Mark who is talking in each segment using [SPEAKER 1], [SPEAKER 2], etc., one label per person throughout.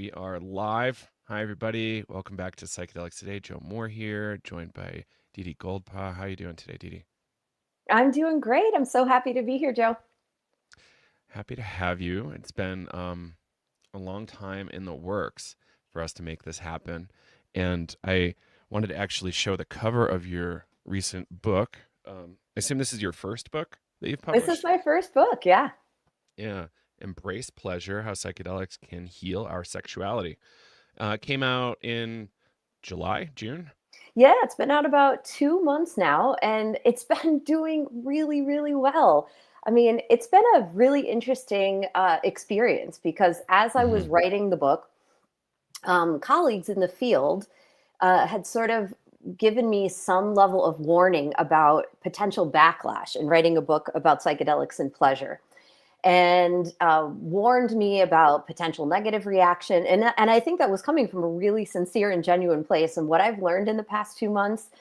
[SPEAKER 1] We are live. Hi, everybody. Welcome back to Psychedelics Today. Joe Moore here, joined by Didi Goldpaugh. How you doing today, Didi?
[SPEAKER 2] I'm doing great. I'm so happy to be here, Joe.
[SPEAKER 1] Happy to have you. It's been a long time in the works for us to make this happen, and I wanted to actually show the cover of your recent book. I assume this is your first book that you've
[SPEAKER 2] This is
[SPEAKER 1] published.
[SPEAKER 2] my first book. Yeah.
[SPEAKER 1] Yeah, Embrace Pleasure: How Psychedelics Can Heal Our Sexuality. It came out in July, June.
[SPEAKER 2] Yeah, it's been out about 2 months now, and it's been doing really, really well. I mean, it's been a really interesting experience because as I was
[SPEAKER 1] Hmm.
[SPEAKER 2] writing the book, colleagues in the field had sort of given me some level of warning about potential backlash in writing a book about psychedelics and pleasure. And warned me about potential negative reaction. And I think that was coming from a really sincere and genuine place. And what I've learned in the past 2 months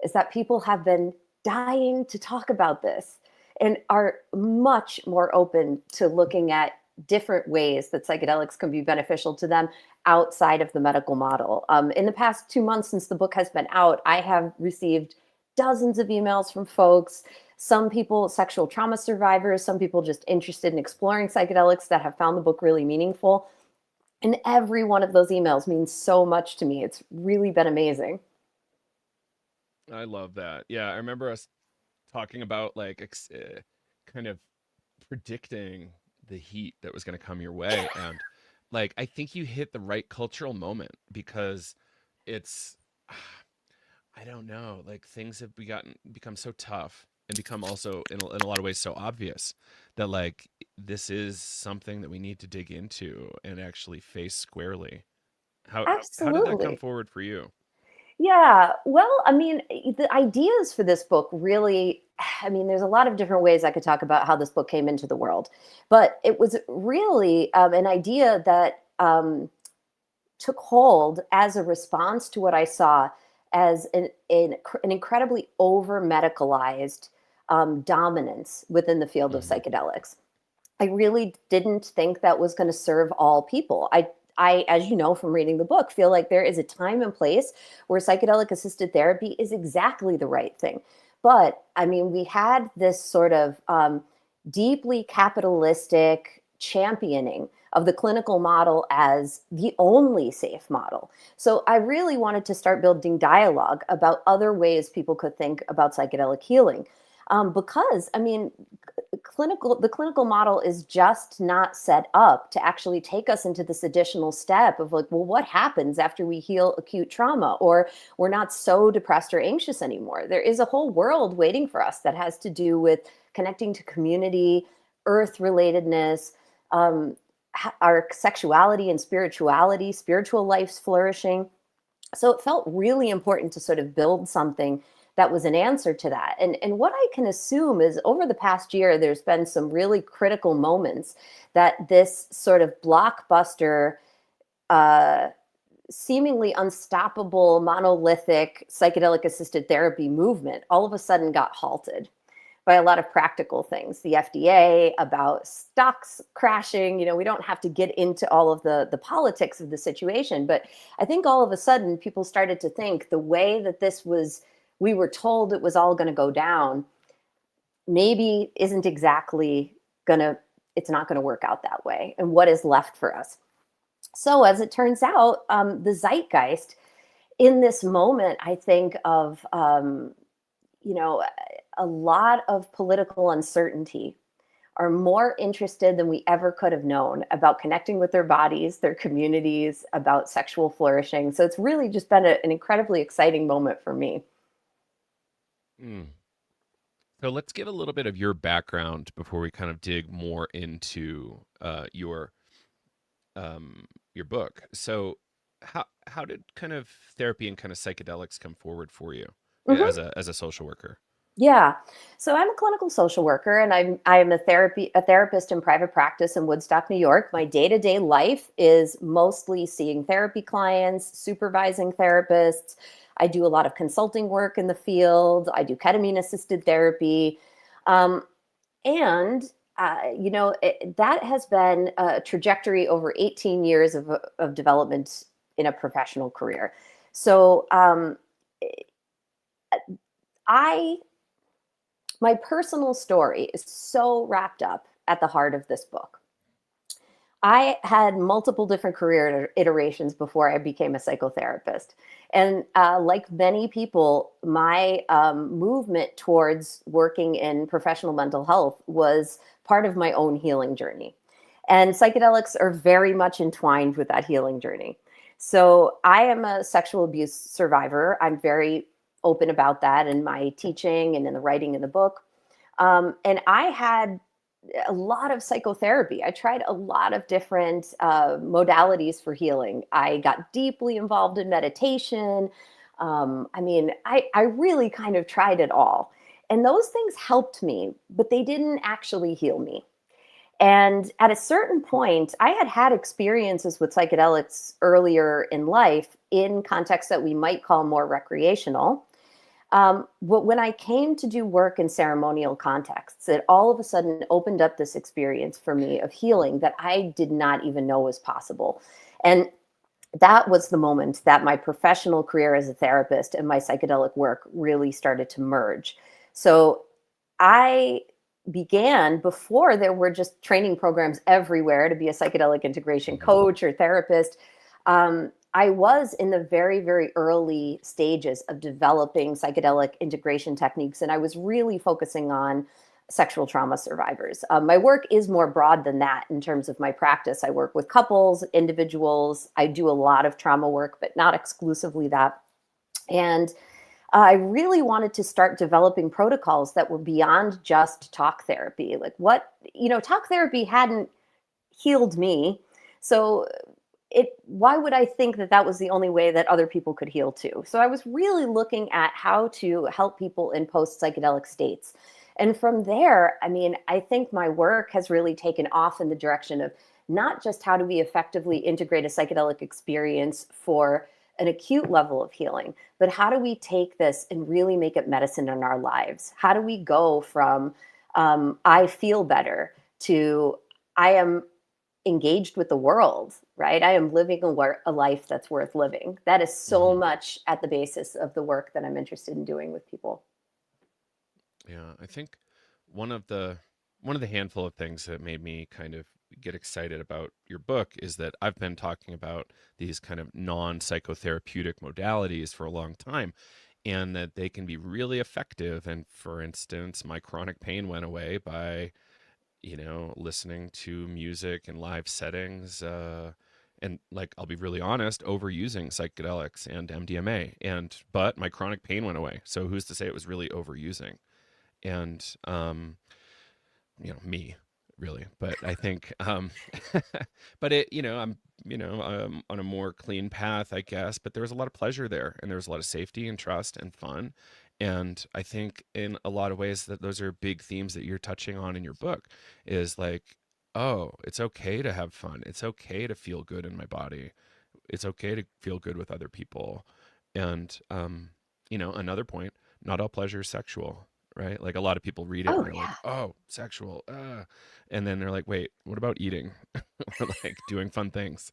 [SPEAKER 2] is that people have been dying to talk about this and are much more open to looking at different ways that psychedelics can be beneficial to them outside of the medical model. In the past 2 months since the book has been out, I have received dozens of emails from folks, some people sexual trauma survivors, some people just interested in exploring psychedelics that have found the book really meaningful. And every one of those emails means so much to me. It's really been amazing.
[SPEAKER 1] I love that. Yeah, I remember us talking about kind of predicting the heat that was going to come your way, and I think you hit the right cultural moment because it's I don't know, like things have become so tough and become also in a lot of ways so obvious that this is something that we need to dig into and actually face squarely. How did that come
[SPEAKER 2] Absolutely.
[SPEAKER 1] forward for you?
[SPEAKER 2] Yeah. Well, I mean, the ideas for this book really, I mean, there's a lot of different ways I could talk about how this book came into the world, but it was really an idea that took hold as a response to what I saw as an incredibly over medicalized dominance within the field of
[SPEAKER 1] Hmm.
[SPEAKER 2] psychedelics. I really didn't think that was going to serve all people. As you know from reading the book, feel like there is a time and place where psychedelic assisted therapy is exactly the right thing. But I mean, we had this sort of deeply capitalistic championing of the clinical model as the only safe model. So I really wanted to start building dialogue about other ways people could think about psychedelic healing. Because I mean, the clinical model is just not set up to actually take us into this additional step of like, well, what happens after we heal acute trauma or we're not so depressed or anxious anymore? There is a whole world waiting for us that has to do with connecting to community, earth relatedness, um, our sexuality and spirituality, spiritual life's flourishing. So it felt really important to sort of build something that was an answer to that. And what I can assume is over the past year, there's been some really critical moments that this sort of blockbuster, uh, seemingly unstoppable, monolithic psychedelic assisted therapy movement all of a sudden got halted by a lot of practical things. The FDA, about stocks crashing. We don't have to get into all of the politics of the situation, but I think all of a sudden people started to think the way that we were told it was all going to go down, maybe isn't exactly going to, it's not going to work out that way. And what is left for us? So, as it turns out, the zeitgeist in this moment, I think of, you know, a lot of political uncertainty are more interested than we ever could have known about connecting with their bodies, their communities, about sexual flourishing. So it's really just been an incredibly exciting moment for me.
[SPEAKER 1] Mm. So let's give a little bit of your background before we kind of dig more into your book. So how did kind of therapy and kind of psychedelics come forward for you
[SPEAKER 2] Mhm.
[SPEAKER 1] as a social worker?
[SPEAKER 2] Yeah. So I'm a clinical social worker and I'm a therapist in private practice in Woodstock, New York. My day-to-day life is mostly seeing therapy clients, supervising therapists. I do a lot of consulting work in the field. I do ketamine assisted therapy. Um, and that has been a trajectory over 18 years of development in a professional career. So I my personal story is so wrapped up at the heart of this book. I had multiple different career iterations before I became a psychotherapist. And like many people, my movement towards working in professional mental health was part of my own healing journey. And psychedelics are very much entwined with that healing journey. So I am a sexual abuse survivor. I'm very open about that in my teaching and in the writing in the book. And I had a lot of psychotherapy. I tried a lot of different modalities for healing. I got deeply involved in meditation. I really kind of tried it all. And those things helped me, but they didn't actually heal me. And at a certain point, I had had experiences with psychedelics earlier in life in contexts that we might call more recreational. But when I came to do work in ceremonial contexts, it all of a sudden opened up this experience for me of healing that I did not even know was possible. And that was the moment that my professional career as a therapist and my psychedelic work really started to merge. So I began before there were just training programs everywhere to be a psychedelic integration
[SPEAKER 1] Mhm.
[SPEAKER 2] coach or therapist. I was in the very, very early stages of developing psychedelic integration techniques, and I was really focusing on sexual trauma survivors. My work is more broad than that in terms of my practice. I work with couples, individuals. I do a lot of trauma work, but not exclusively that. And I really wanted to start developing protocols that were beyond just talk therapy. Like talk therapy hadn't healed me. So why would I think that that was the only way that other people could heal too? So I was really looking at how to help people in post psychedelic states. And from there, I think my work has really taken off in the direction of not just how do we effectively integrate a psychedelic experience for an acute level of healing, but how do we take this and really make it medicine in our lives? How do we go from I feel better to I am engaged with the world, right? I am living a life that's worth living. That is so
[SPEAKER 1] Mhm.
[SPEAKER 2] much at the basis of the work that I'm interested in doing with people.
[SPEAKER 1] Yeah, I think one of the one of the handful of things that made me kind of get excited about your book is that I've been talking about these kind of non-psychotherapeutic modalities for a long time and that they can be really effective. And for instance, my chronic pain went away by, listening to music in live settings, and like I'll be really honest, overusing psychedelics and MDMA. And but my chronic pain went away. So who's to say it was really overusing? And me really, but I think but I'm on a more clean path, I guess, but there was a lot of pleasure there and there was a lot of safety and trust and fun. And I think in a lot of ways that those are big themes that you're touching on in your book is like, oh, it's okay to have fun. It's okay to feel good in my body. It's okay to feel good with other people. And another point, not all pleasure is sexual, right? Like a lot of people read it and
[SPEAKER 2] Oh,
[SPEAKER 1] they're like,
[SPEAKER 2] yeah.
[SPEAKER 1] "Oh, sexual." And then they're like, "Wait, what about eating?" Or like doing fun things,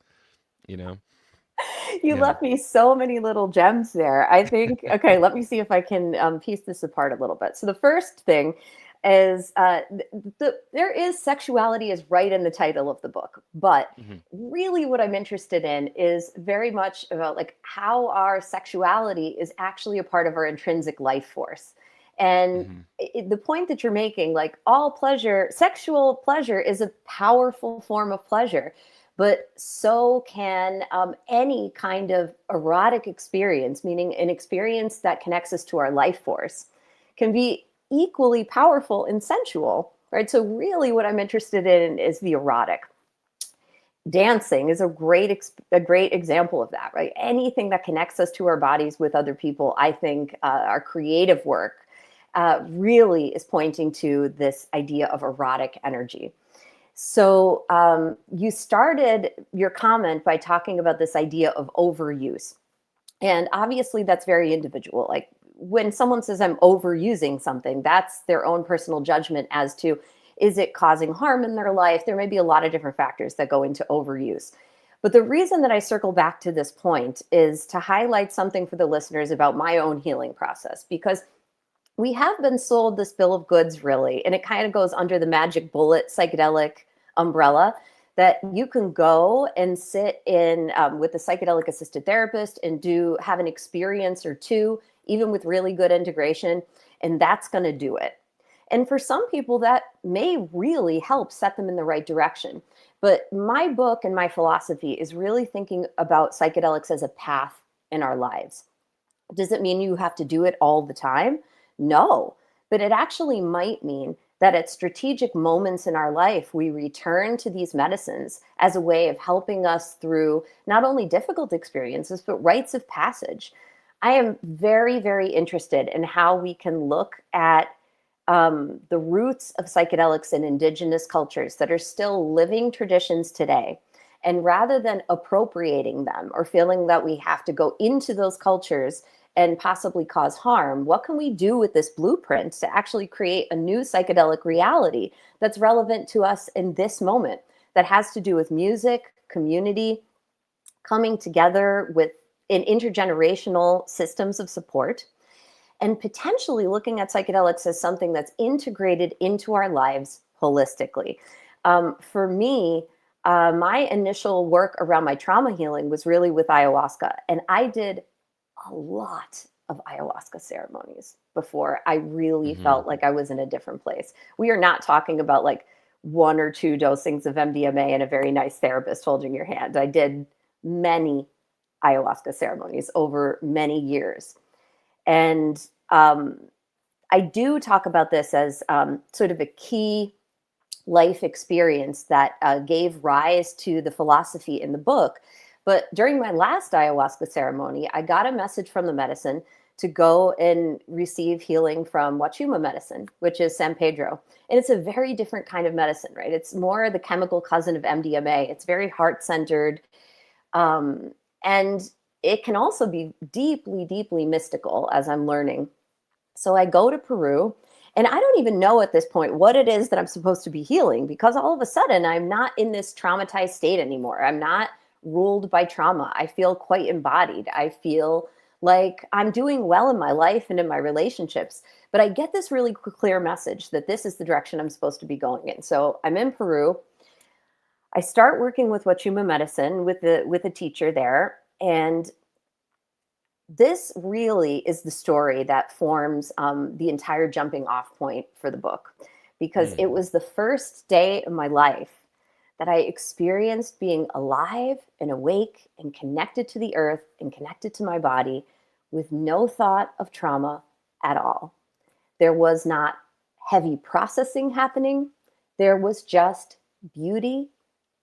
[SPEAKER 1] you know?
[SPEAKER 2] You
[SPEAKER 1] Yeah.
[SPEAKER 2] left me so many little gems there. I think, okay, let me see if I can piece this apart a little bit. So, the first thing is there is sexuality is right in the title of the book, but
[SPEAKER 1] Mhm.
[SPEAKER 2] really what I'm interested in is very much about like how our sexuality is actually a part of our intrinsic life force. And
[SPEAKER 1] Mhm.
[SPEAKER 2] the point that you're making, like all pleasure, sexual pleasure is a powerful form of pleasure, but so can any kind of erotic experience, meaning an experience that connects us to our life force, can be equally powerful and sensual, right? So, really, what I'm interested in is the erotic. Dancing is a great example of that, right? Anything that connects us to our bodies with other people, I think our creative work really is pointing to this idea of erotic energy. So you started your comment by talking about this idea of overuse. And obviously, that's very individual. Like when someone says, I'm overusing something, that's their own personal judgment as to Is it causing harm in their life? There may be a lot of different factors that go into overuse. But the reason that I circle back to this point is to highlight something for the listeners about my own healing process, because we have been sold this bill of goods, really, and it kind of goes under the magic bullet psychedelic umbrella, that you can go and sit in with a psychedelic assisted therapist and have an experience or two, even with really good integration, and that's going to do it. And for some people, that may really help set them in the right direction. But my book and my philosophy is really thinking about psychedelics as a path in our lives. Does it mean you have to do it all the time? No, but it actually might mean that at strategic moments in our life, we return to these medicines as a way of helping us through not only difficult experiences, but rites of passage. I am very, very interested in how we can look at the roots of psychedelics in indigenous cultures that are still living traditions today. And rather than appropriating them or feeling that we have to go into those cultures and possibly cause harm, what can we do with this blueprint to actually create a new psychedelic reality that's relevant to us in this moment, that has to do with music, community, coming together with in intergenerational systems of support, and potentially looking at psychedelics as something that's integrated into our lives holistically. For me, my initial work around my trauma healing was really with ayahuasca, and I did a lot of ayahuasca ceremonies before I really
[SPEAKER 1] Hmm.
[SPEAKER 2] felt like I was in a different place. We are not talking about like one or two dosings of MDMA and a very nice therapist holding your hand. I did many ayahuasca ceremonies over many years. And I do talk about this as sort of a key life experience that gave rise to the philosophy in the book. But during my last ayahuasca ceremony, I got a message from the medicine to go and receive healing from Wachuma medicine, which is San Pedro. And it's a very different kind of medicine, right? It's more the chemical cousin of MDMA. It's very heart centered. And it can also be deeply, deeply mystical, as I'm learning. So I go to Peru, and I don't even know at this point what it is that I'm supposed to be healing, because all of a sudden I'm not in this traumatized state anymore. I'm not ruled by trauma. I feel quite embodied. I feel like I'm doing well in my life and in my relationships. But I get this really clear message that this is the direction I'm supposed to be going in. So I'm in Peru. I start working with Wachuma medicine with a teacher there, and this really is the story that forms the entire jumping off point for the book, because
[SPEAKER 1] Mm.
[SPEAKER 2] it was the first day of my life that I experienced being alive and awake and connected to the earth and connected to my body with no thought of trauma at all. There was not heavy processing happening. There was just beauty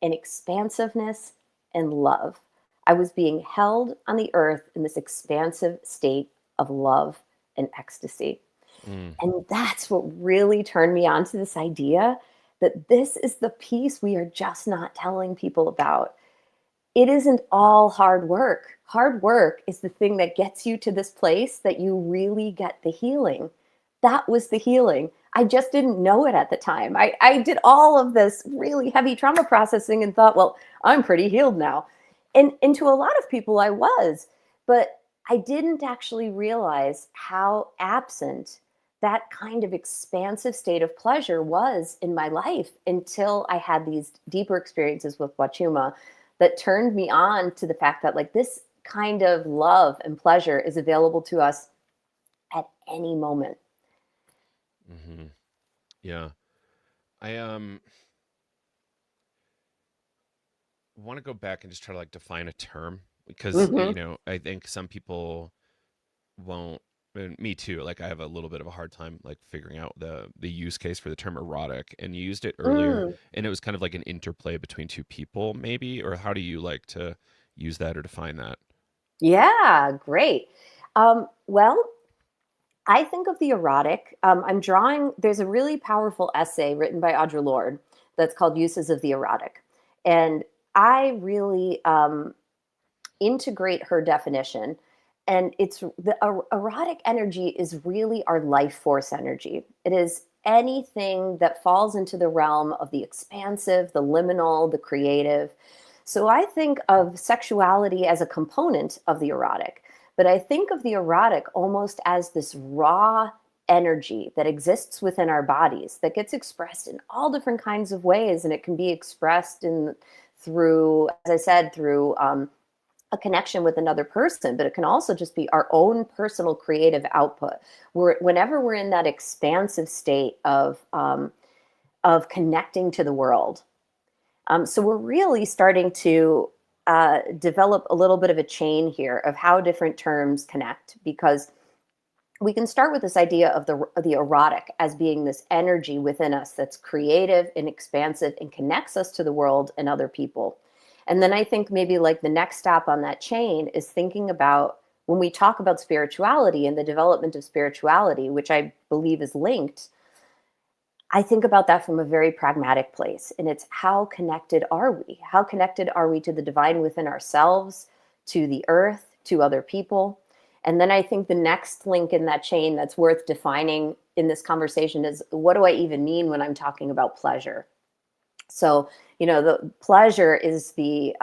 [SPEAKER 2] and expansiveness and love. I was being held on the earth in this expansive state of love and ecstasy.
[SPEAKER 1] Mm.
[SPEAKER 2] And that's what really turned me on to this idea that this is the piece we are just not telling people about. It isn't all hard work. Hard work is the thing that gets you to this place that you really get the healing. That was the healing. I just didn't know it at the time. I did all of this really heavy trauma processing and thought, well, I'm pretty healed now. And to a lot of people, I was, but I didn't actually realize how absent that kind of expansive state of pleasure was in my life until I had these deeper experiences with Wachuma that turned me on to the fact that like this kind of love and pleasure is available to us at any moment.
[SPEAKER 1] Hmm. Yeah. I want to go back and just try to like define a term because
[SPEAKER 2] Hmm.
[SPEAKER 1] I think some people won't, and me too, like I have a little bit of a hard time like figuring out the use case for the term erotic, and you used it earlier,
[SPEAKER 2] Mm,
[SPEAKER 1] and it was kind of like an interplay between two people maybe, or how do you like to use that or define that?
[SPEAKER 2] yeah, great. Well, I think of the erotic. I'm drawing, there's a really powerful essay written by Audre Lorde that's called Uses of the Erotic. And I really integrate her definition. And it's the erotic energy is really our life force energy. It is anything that falls into the realm of the expansive, the liminal, the creative. So I think of sexuality as a component of the erotic, but I think of the erotic almost as this raw energy that exists within our bodies that gets expressed in all different kinds of ways. And it can be expressed in through, as I said, through a connection with another person, but it can also just be our own personal creative output. Whenever we're in that expansive state of connecting to the world. So we're really starting to develop a little bit of a chain here of how different terms connect, because we can start with this idea of the erotic as being this energy within us that's creative and expansive and connects us to the world and other people. And then I think maybe like the next stop on that chain is thinking about when we talk about spirituality and the development of spirituality, which I believe is linked. I think about that from a very pragmatic place. And it's how connected are we? How connected are we to the divine within ourselves, to the earth, to other people? And then I think the next link in that chain that's worth defining in this conversation is, what do I even mean when I'm talking about pleasure? So, the pleasure is the,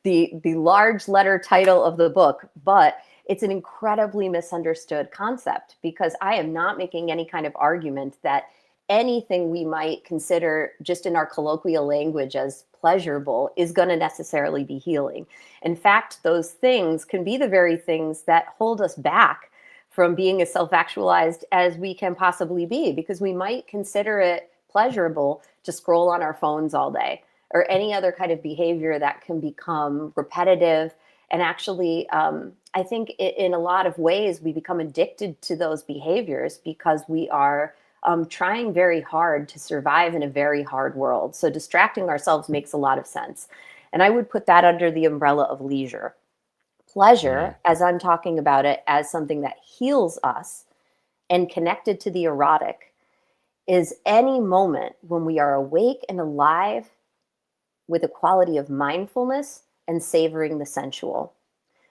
[SPEAKER 2] the large letter title of the book, but it's an incredibly misunderstood concept, because I am not making any kind of argument that anything we might consider just in our colloquial language as pleasurable is going to necessarily be healing. In fact, those things can be the very things that hold us back from being as self-actualized as we can possibly be, because we might consider it pleasurable to scroll on our phones all day, or any other kind of behavior that can become repetitive. And actually, I think in a lot of ways, we become addicted to those behaviors because we are trying very hard to survive in a very hard world. So distracting ourselves makes a lot of sense. And I would put that under the umbrella of leisure.
[SPEAKER 1] Mm.
[SPEAKER 2] Pleasure, as I'm talking about it as something that heals us and connected to the erotic, is any moment when we are awake and alive with a quality of mindfulness and savoring the sensual.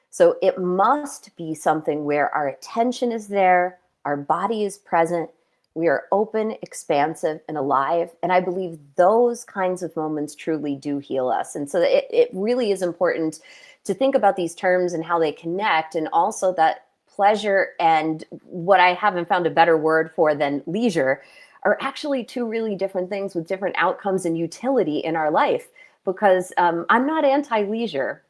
[SPEAKER 2] So it must be something where our attention is there, our body is present, we are open, expansive, and alive. And I believe those kinds of moments truly do heal us. And so it really is important to think about these terms and how they connect, and also that pleasure and what I haven't found a better word for than leisure are actually two really different things with different outcomes and utility in our life. Because I'm not anti-leisure.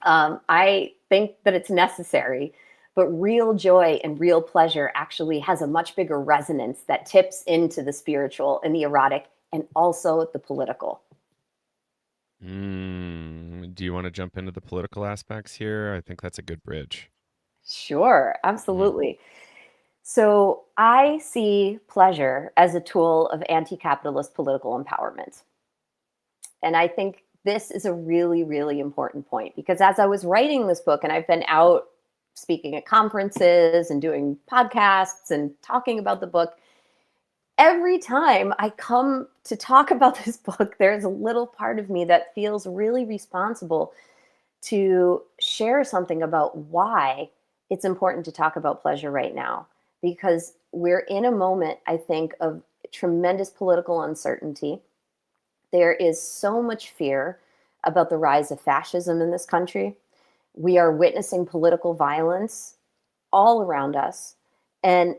[SPEAKER 2] I think that it's necessary, but real joy and real pleasure actually has a much bigger resonance that tips into the spiritual and the erotic and also the political.
[SPEAKER 1] Do you want to jump into the political aspects here? I think that's a good bridge.
[SPEAKER 2] Sure,
[SPEAKER 1] Mm.
[SPEAKER 2] absolutely. So I see pleasure as a tool of anti-capitalist political empowerment. And I think this is a really, really important point, because as I was writing this book, and I've been out speaking at conferences and doing podcasts and talking about the book, every time I come to talk about this book, there's a little part of me that feels really responsible to share something about why it's important to talk about pleasure right now. Because we're in a moment, I think, of tremendous political uncertainty. There is so much fear about the rise of fascism in this country. We are witnessing political violence all around us. And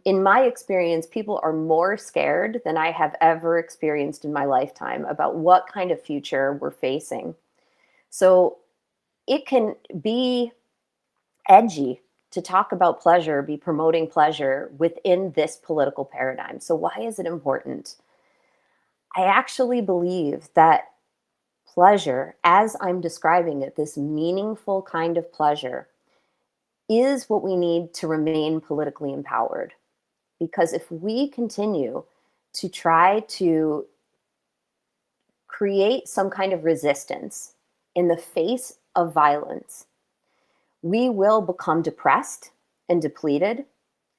[SPEAKER 2] in my experience, people are more scared than I have ever experienced in my lifetime about what kind of future we're facing. So it can be edgy to talk about pleasure, be promoting pleasure within this political paradigm. So, why is it important? I actually believe that pleasure, as I'm describing it, this meaningful kind of pleasure, is what we need to remain politically empowered. Because if we continue to try to create some kind of resistance in the face of violence, we will become depressed and depleted.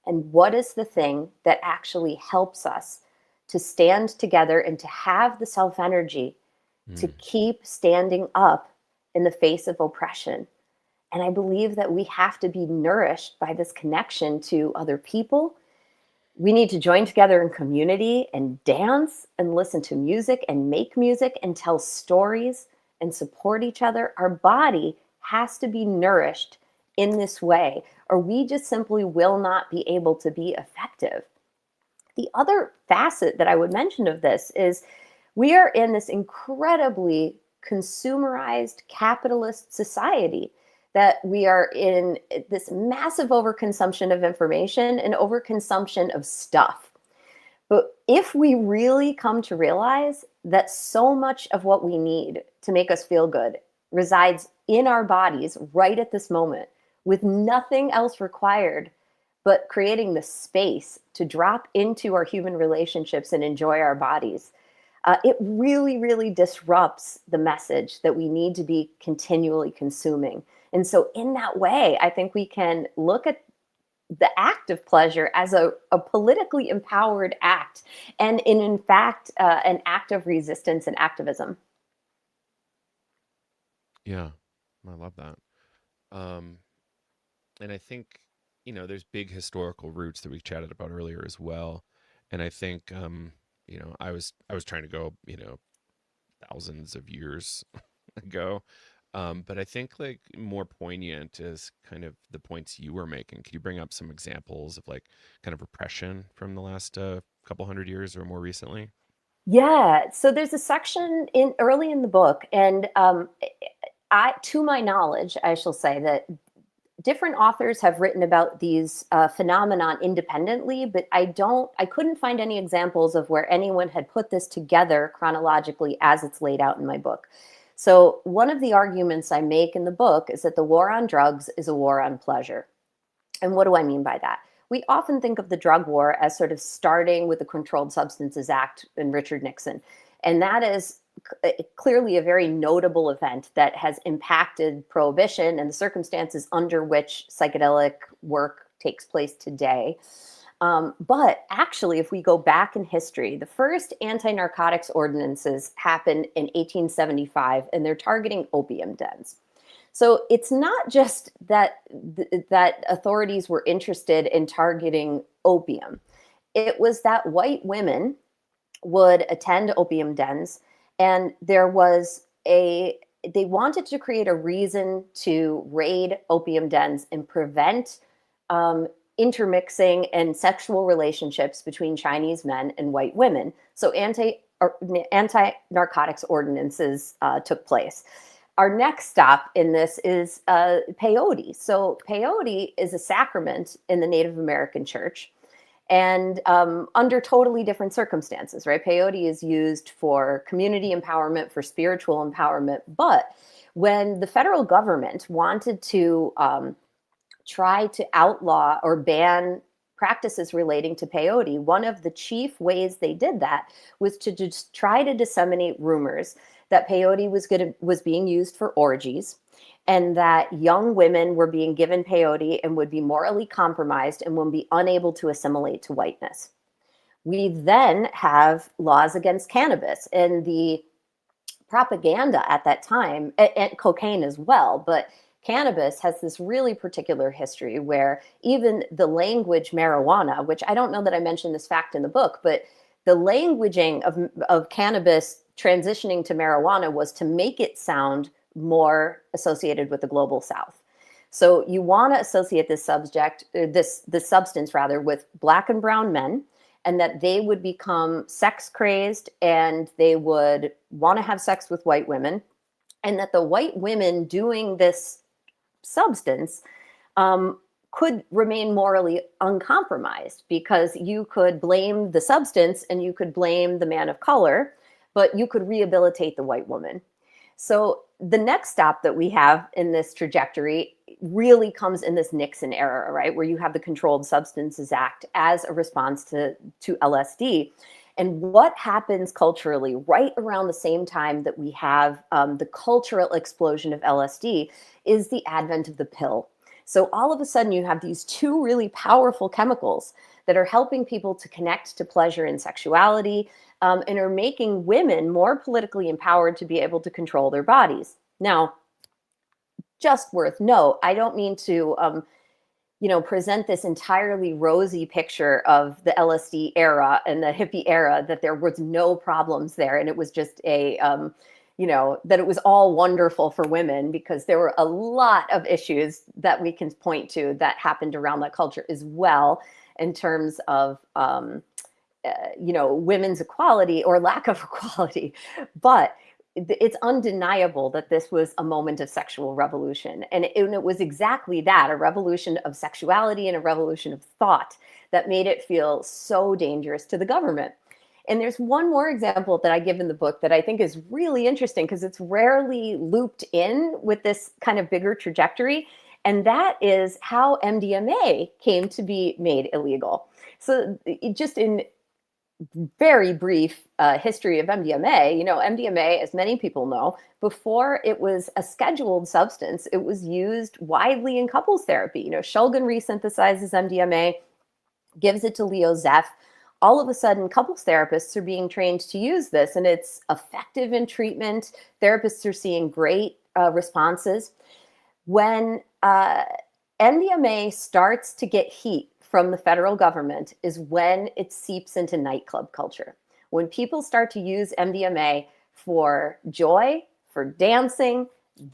[SPEAKER 2] And what is the thing that actually helps us to stand together and to have the self energy to
[SPEAKER 1] Mm.
[SPEAKER 2] keep standing up in the face of oppression? And I believe that we have to be nourished by this connection to other people We need to join together in community and dance and listen to music and make music and tell stories and support each other. Our body has to be nourished in this way, or we just simply will not be able to be effective. The other facet that I would mention of this is we are in this incredibly consumerized capitalist society, that we are in this massive overconsumption of information and overconsumption of stuff. But if we really come to realize that so much of what we need to make us feel good resides in our bodies right at this moment, with nothing else required but creating the space to drop into our human relationships and enjoy our bodies, it really, really disrupts the message that we need to be continually consuming. And so, in that way, I think we can look at the act of pleasure as a politically empowered act, and in fact, an act of resistance and activism.
[SPEAKER 1] Yeah, I love that. Um, and I think, there's big historical roots that we chatted about earlier as well. And I think, I was trying to go, thousands of years ago. But I think like more poignant is kind of the points you were making. Could you bring up some examples of like kind of repression from the last couple hundred years or more recently?
[SPEAKER 2] Yeah, so there's a section in early in the book, and to my knowledge, I shall say that different authors have written about these phenomenon independently, but I couldn't find any examples of where anyone had put this together chronologically as it's laid out in my book. So one of the arguments I make in the book is that the war on drugs is a war on pleasure. And what do I mean by that? We often think of the drug war as sort of starting with the Controlled Substances Act and Richard Nixon. And that is clearly a very notable event that has impacted prohibition and the circumstances under which psychedelic work takes place today. But actually, if we go back in history, the first anti narcotics ordinances happened in 1875, and they're targeting opium dens. So it's not just that authorities were interested in targeting opium. It was that white women would attend opium dens, and they wanted to create a reason to raid opium dens and prevent intermixing and sexual relationships between Chinese men and white women. So anti narcotics ordinances took place. Our next stop in this is peyote. So peyote is a sacrament in the Native American church, and under totally different circumstances, right? Peyote is used for community empowerment, for spiritual empowerment. But when the federal government wanted to try to outlaw or ban practices relating to peyote, one of the chief ways they did that was to just try to disseminate rumors that peyote was being used for orgies, and that young women were being given peyote and would be morally compromised and would be unable to assimilate to whiteness. We then have laws against cannabis, and the propaganda at that time, and cocaine as well, but cannabis has this really particular history where even the language marijuana, which I don't know that I mentioned this fact in the book, but the languaging of cannabis transitioning to marijuana was to make it sound more associated with the global south. So you want to associate this substance rather, with black and brown men, and that they would become sex crazed and they would want to have sex with white women, and that the white women doing this substance could remain morally uncompromised, because you could blame the substance and you could blame the man of color, but you could rehabilitate the white woman. So the next stop that we have in this trajectory really comes in this Nixon era, right, where you have the Controlled Substances Act as a response to LSD. And what happens culturally right around the same time that we have the cultural explosion of LSD is the advent of the pill. So all of a sudden you have these two really powerful chemicals that are helping people to connect to pleasure and sexuality, and are making women more politically empowered to be able to control their bodies. Now, just worth note, I don't mean to present this entirely rosy picture of the LSD era and the hippie era, that there was no problems there. And it was just that it was all wonderful for women, because there were a lot of issues that we can point to that happened around that culture as well, in terms of, women's equality or lack of equality. But it's undeniable that this was a moment of sexual revolution. And it was exactly that, a revolution of sexuality and a revolution of thought, that made it feel so dangerous to the government. And there's one more example that I give in the book that I think is really interesting, because it's rarely looped in with this kind of bigger trajectory. And that is how MDMA came to be made illegal. So, just in very brief history of MDMA, MDMA, as many people know, before it was a scheduled substance, it was used widely in couples therapy. Shulgin resynthesizes MDMA, gives it to Leo Zeff. All of a sudden, couples therapists are being trained to use this, and it's effective in treatment. Therapists are seeing great responses. When MDMA starts to get heat from the federal government is when it seeps into nightclub culture. When people start to use MDMA for joy, for dancing,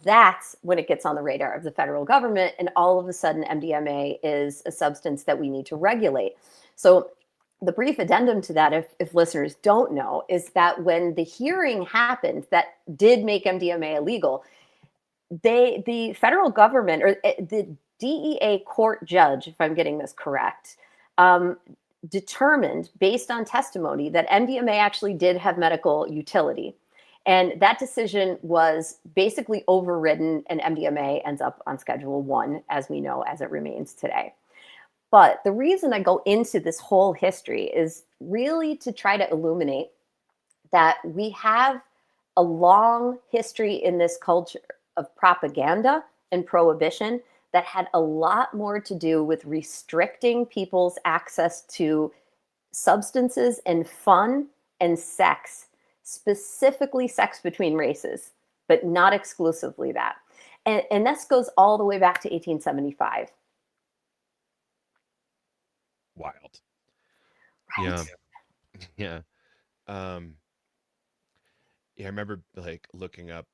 [SPEAKER 2] that's when it gets on the radar of the federal government. And all of a sudden, MDMA is a substance that we need to regulate. So the brief addendum to that, if listeners don't know, is that when the hearing happened that did make MDMA illegal, the federal government, or the DEA court judge, if I'm getting this correct, determined based on testimony that MDMA actually did have medical utility. And that decision was basically overridden, and MDMA ends up on Schedule 1, as we know, as it remains today. But the reason I go into this whole history is really to try to illuminate that we have a long history in this culture of propaganda and prohibition that had a lot more to do with restricting people's access to substances and fun and sex, specifically sex between races, but not exclusively that. And this goes all the way back to 1875.
[SPEAKER 1] Wild.
[SPEAKER 2] Right?
[SPEAKER 1] Yeah. Yeah. Um, yeah, I remember like looking up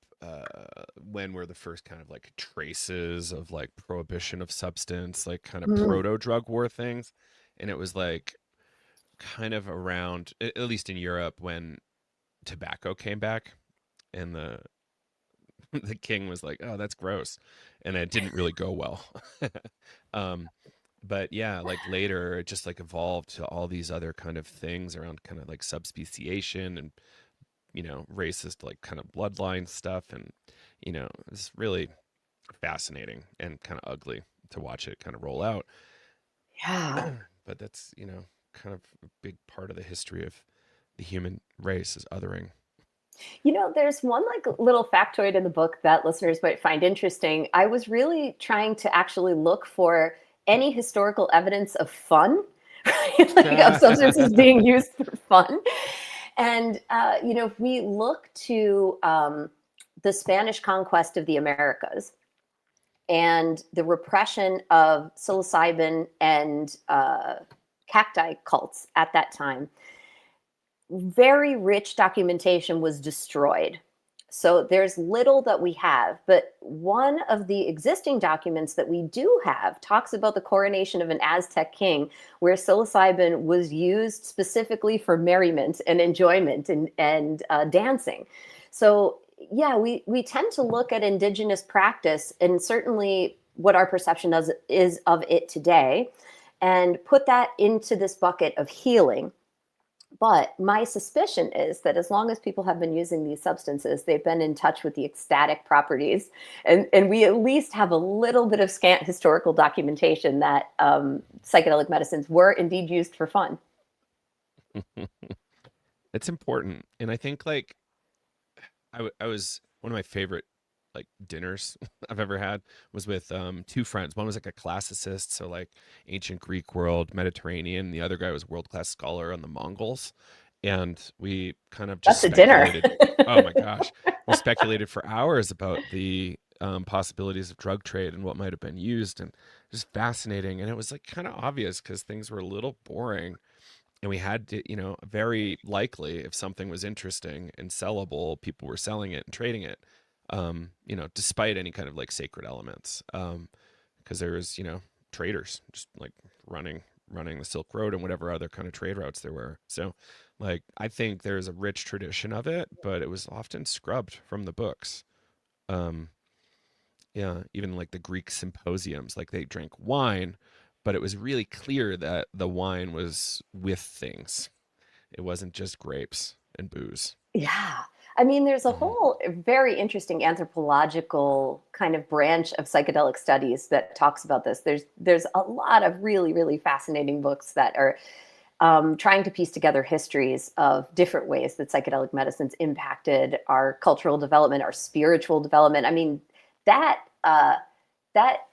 [SPEAKER 1] when were the first kind of like traces of like prohibition of substance, like kind of
[SPEAKER 2] Mm.
[SPEAKER 1] proto drug war things. And it was like kind of around, at least in Europe, when tobacco came back, and the king was like, "Oh, that's gross," and it didn't really go well. um, but yeah, like later, it just like evolved to all these other kind of things around kind of like subspeciation and racist like kind of bloodline stuff, and it's really fascinating and kind of ugly to watch it kind of roll out.
[SPEAKER 2] Yeah.
[SPEAKER 1] But that's kind of a big part of the history of the human race is othering.
[SPEAKER 2] There's one like little factoid in the book that listeners might find interesting. I was really trying to actually look for any historical evidence of fun, right? Like of substances being used for fun. And, if we look to the Spanish conquest of the Americas and the repression of psilocybin and cacti cults at that time, very rich documentation was destroyed. So there's little that we have, but one of the existing documents that we do have talks about the coronation of an Aztec king, where psilocybin was used specifically for merriment and enjoyment and dancing. So yeah, we tend to look at indigenous practice, and certainly what our perception is of it today, and put that into this bucket of healing. But my suspicion is that as long as people have been using these substances, they've been in touch with the ecstatic properties. And we at least have a little bit of scant historical documentation that psychedelic medicines were indeed used for fun.
[SPEAKER 1] It's important, and I think like I was one of my favorite like dinners I've ever had was with two friends. One was like a classicist, so like ancient Greek world, Mediterranean. The other guy was world class scholar on the Mongols, and we kind of just
[SPEAKER 2] That's a dinner.
[SPEAKER 1] speculated. Oh my gosh, we speculated for hours about the possibilities of drug trade and what might have been used, and just fascinating. And it was like kind of obvious because things were a little boring, and we had to, very likely if something was interesting and sellable, people were selling it and trading it, despite any kind of like sacred elements. Because there was, traders just like running the Silk Road and whatever other kind of trade routes there were. So, like, I think there's a rich tradition of it, but it was often scrubbed from the books. Um, yeah, even like the Greek symposiums, like they drank wine, but it was really clear that the wine was with things. It wasn't just grapes and booze.
[SPEAKER 2] Yeah. I mean, there's a
[SPEAKER 1] Hmm.
[SPEAKER 2] whole very interesting anthropological kind of branch of psychedelic studies that talks about this. There's a lot of really, really fascinating books that are trying to piece together histories of different ways that psychedelic medicines impacted our cultural development, our spiritual development. I mean, that that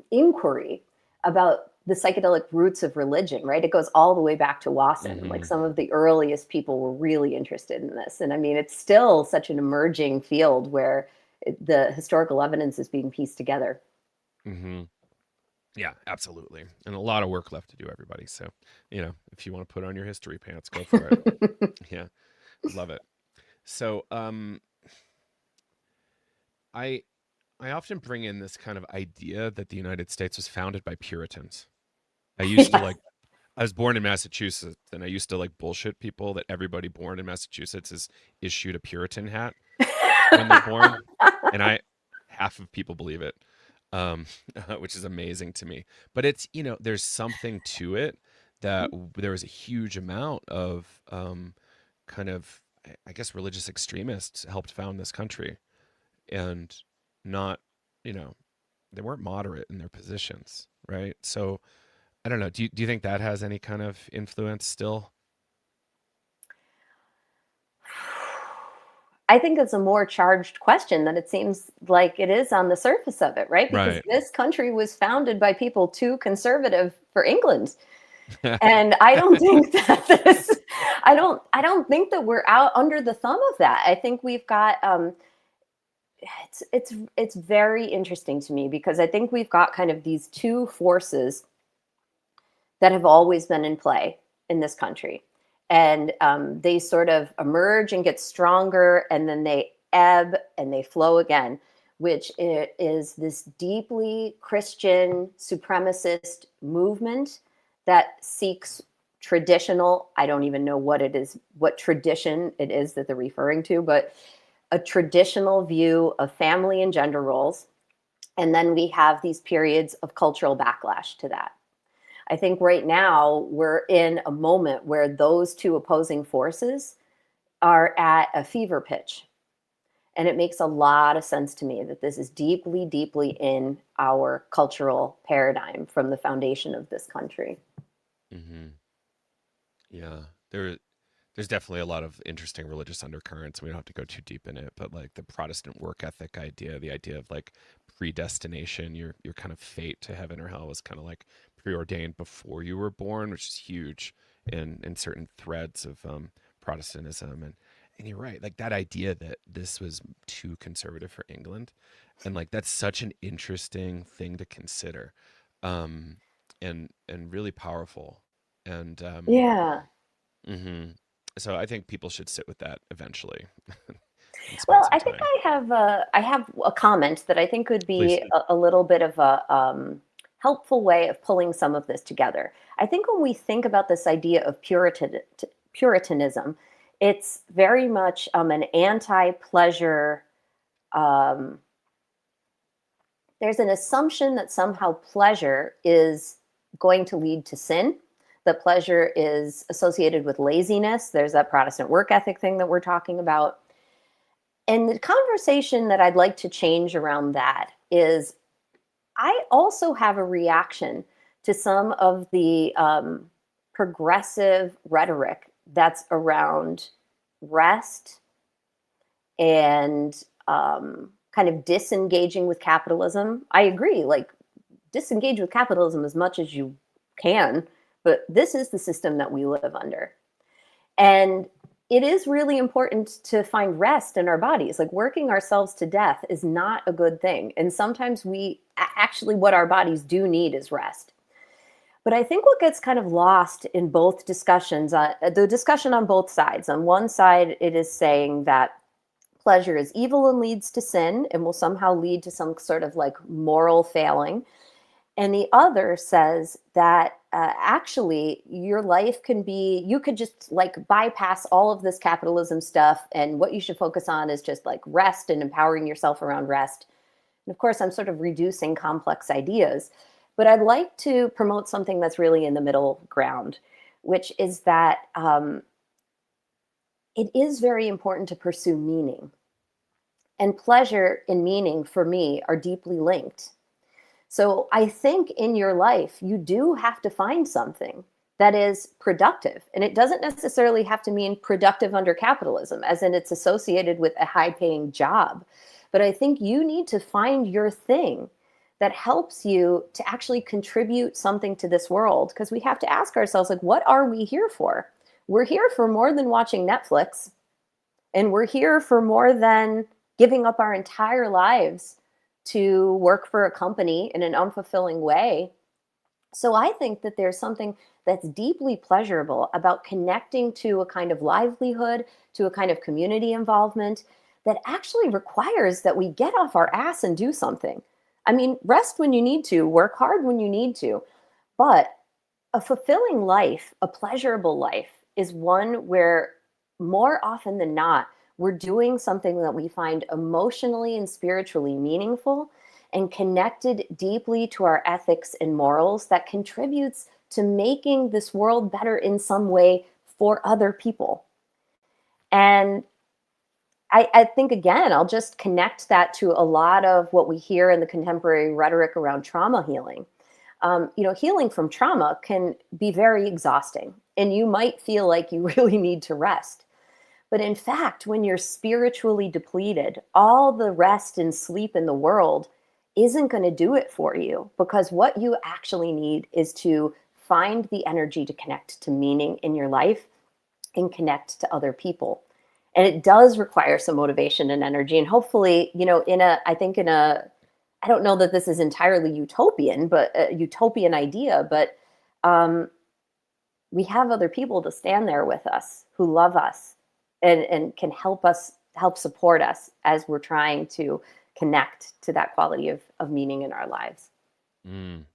[SPEAKER 2] inquiry about the psychedelic roots of religion, right? It goes all the way back to Wasson. Like
[SPEAKER 1] Hmm.
[SPEAKER 2] some of the earliest people were really interested in this. And I mean, it's still such an emerging field where the historical evidence is being pieced together.
[SPEAKER 1] Hmm. Yeah, absolutely. And a lot of work left to do, everybody. So, if you want to put on your history pants, go for it. Yeah, love it. So, I I often bring in this kind of idea that the United States was founded by Puritans. I used to
[SPEAKER 2] Yes.
[SPEAKER 1] like I was born in Massachusetts, and I used to like bullshit people that everybody born in Massachusetts is issued a Puritan hat when they're born, and I half of people believe it, um, which is amazing to me. But it's there's something to it that there was a huge amount of kind of I guess religious extremists helped found this country, and not you know they weren't moderate in their positions, right? So I don't know. Do you think that has any kind of influence still?
[SPEAKER 2] I think it's a more charged question than it seems like it is on the surface of it, right? Because
[SPEAKER 1] Right.
[SPEAKER 2] this country was founded by people too conservative for England. And I don't think that I don't think that we're out under the thumb of that. I think we've got it's very interesting to me because I think we've got kind of these two forces that have always been in play in this country. And they sort of emerge and get stronger, and then they ebb and they flow again, which is this deeply Christian supremacist movement that seeks traditional, I don't even know what it is, what tradition it is that they're referring to, but a traditional view of family and gender roles. And then we have these periods of cultural backlash to that. I think right now we're in a moment where those two opposing forces are at a fever pitch. And it makes a lot of sense to me that this is deeply, deeply in our cultural paradigm from the foundation of this country.
[SPEAKER 1] Hmm. Yeah. There's definitely a lot of interesting religious undercurrents. We don't have to go too deep in it, but like the Protestant work ethic idea, the idea of like predestination, your kind of fate to heaven or hell was kind of like preordained before you were born, which is huge in certain threads of Protestantism. And you're right, like that idea that this was too conservative for England, and like that's such an interesting thing to consider, um, and really powerful. And
[SPEAKER 2] Yeah.
[SPEAKER 1] hmm So I think people should sit with that eventually and spend
[SPEAKER 2] Well,
[SPEAKER 1] some
[SPEAKER 2] I think
[SPEAKER 1] time.
[SPEAKER 2] I have a comment that I think could
[SPEAKER 1] Please
[SPEAKER 2] be
[SPEAKER 1] do.
[SPEAKER 2] a little bit of a helpful way of pulling some of this together. I think when we think about this idea of Puritanism, it's very much an anti-pleasure. Um, there's an assumption that somehow pleasure is going to lead to sin. That pleasure is associated with laziness. There's that Protestant work ethic thing that we're talking about. And the conversation that I'd like to change around that is I also have a reaction to some of the progressive rhetoric that's around rest and kind of disengaging with capitalism. I agree, like, disengage with capitalism as much as you can, but this is the system that we live under. And it is really important to find rest in our bodies. Like working ourselves to death is not a good thing. And sometimes actually, what our bodies do need is rest. But I think what gets kind of lost in both discussions, the discussion on both sides, on one side, it is saying that pleasure is evil and leads to sin and will somehow lead to some sort of like moral failing. And the other says that actually your life can be, you could just like bypass all of this capitalism stuff. And what you should focus on is just like rest and empowering yourself around rest. And of course, I'm sort of reducing complex ideas, but I'd like to promote something that's really in the middle ground, which is that it is very important to pursue meaning. And pleasure and meaning for me are deeply linked. So I think in your life, you do have to find something that is productive. And it doesn't necessarily have to mean productive under capitalism, as in it's associated with a high paying job. But I think you need to find your thing that helps you to actually contribute something to this world. Because we have to ask ourselves, like, what are we here for? We're here for more than watching Netflix. And we're here for more than giving up our entire lives to work for a company in an unfulfilling way. So I think that there's something that's deeply pleasurable about connecting to a kind of livelihood, to a kind of community involvement that actually requires that we get off our ass and do something. I mean, rest when you need to, work hard when you need to, but a fulfilling life, a pleasurable life, is one where more often than not, we're doing something that we find emotionally and spiritually meaningful and connected deeply to our ethics and morals that contributes to making this world better in some way for other people. And I think, again, I'll just connect that to a lot of what we hear in the contemporary rhetoric around trauma healing. Healing from trauma can be very exhausting, and you might feel like you really need to rest. But in fact, when you're spiritually depleted, all the rest and sleep in the world isn't going to do it for you, because what you actually need is to find the energy to connect to meaning in your life and connect to other people. And it does require some motivation and energy. And hopefully, I don't know that this is entirely utopian, but a utopian idea, but we have other people to stand there with us who love us and can help support us as we're trying to connect to that quality of meaning in our lives.
[SPEAKER 1] Mm.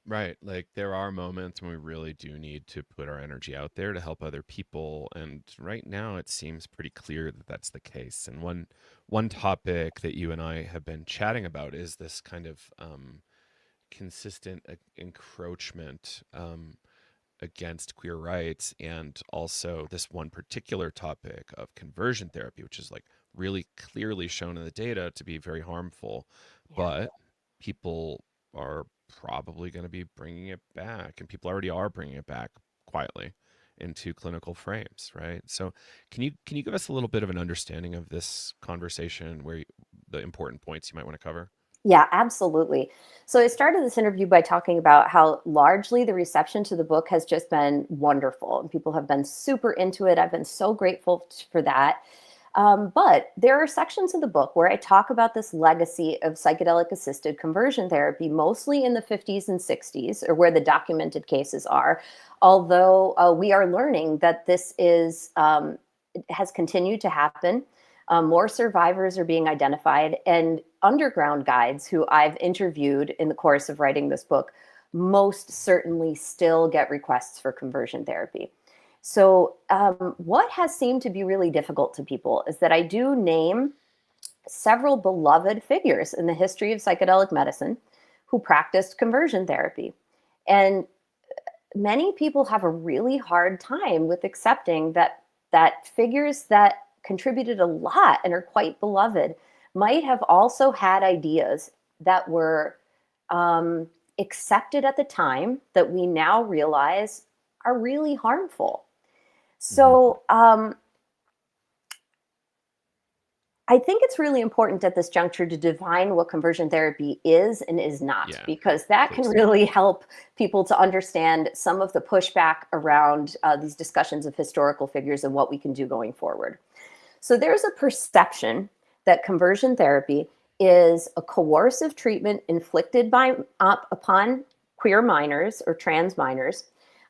[SPEAKER 1] Right. Like there are moments when we really do need to put our energy out there to help other people. And right now it seems pretty clear that that's the case. And one topic that you and I have been chatting about is this kind of consistent encroachment against queer rights, and also this one particular topic of conversion therapy, which is like really clearly shown in the data to be very harmful.
[SPEAKER 2] Yeah.
[SPEAKER 1] But people are probably going to be bringing it back, and people already are bringing it back quietly into clinical frames, right? So can you give us a little bit of an understanding of this conversation, where the important points you might want to cover?
[SPEAKER 2] Yeah, absolutely. So I started this interview by talking about how largely the reception to the book has just been wonderful, and people have been super into it. I've been so grateful for that. But there are sections of the book where I talk about this legacy of psychedelic assisted conversion therapy, mostly in the 50s and 60s, or where the documented cases are. Although we are learning that this has continued to happen. More survivors are being identified, and underground guides who I've interviewed in the course of writing this book most certainly still get requests for conversion therapy. So, what has seemed to be really difficult to people is that I do name several beloved figures in the history of psychedelic medicine who practiced conversion therapy. And many people have a really hard time with accepting that figures that contributed a lot and are quite beloved might have also had ideas that were accepted at the time that we now realize are really harmful.
[SPEAKER 1] Hmm.
[SPEAKER 2] So I think it's really important at this juncture to define what conversion therapy is and is not,
[SPEAKER 1] Yeah,
[SPEAKER 2] because that can
[SPEAKER 1] please.
[SPEAKER 2] really help people to understand some of the pushback around these discussions of historical figures and what we can do going forward. So there's a perception that conversion therapy is a coercive treatment inflicted upon queer minors or trans minors,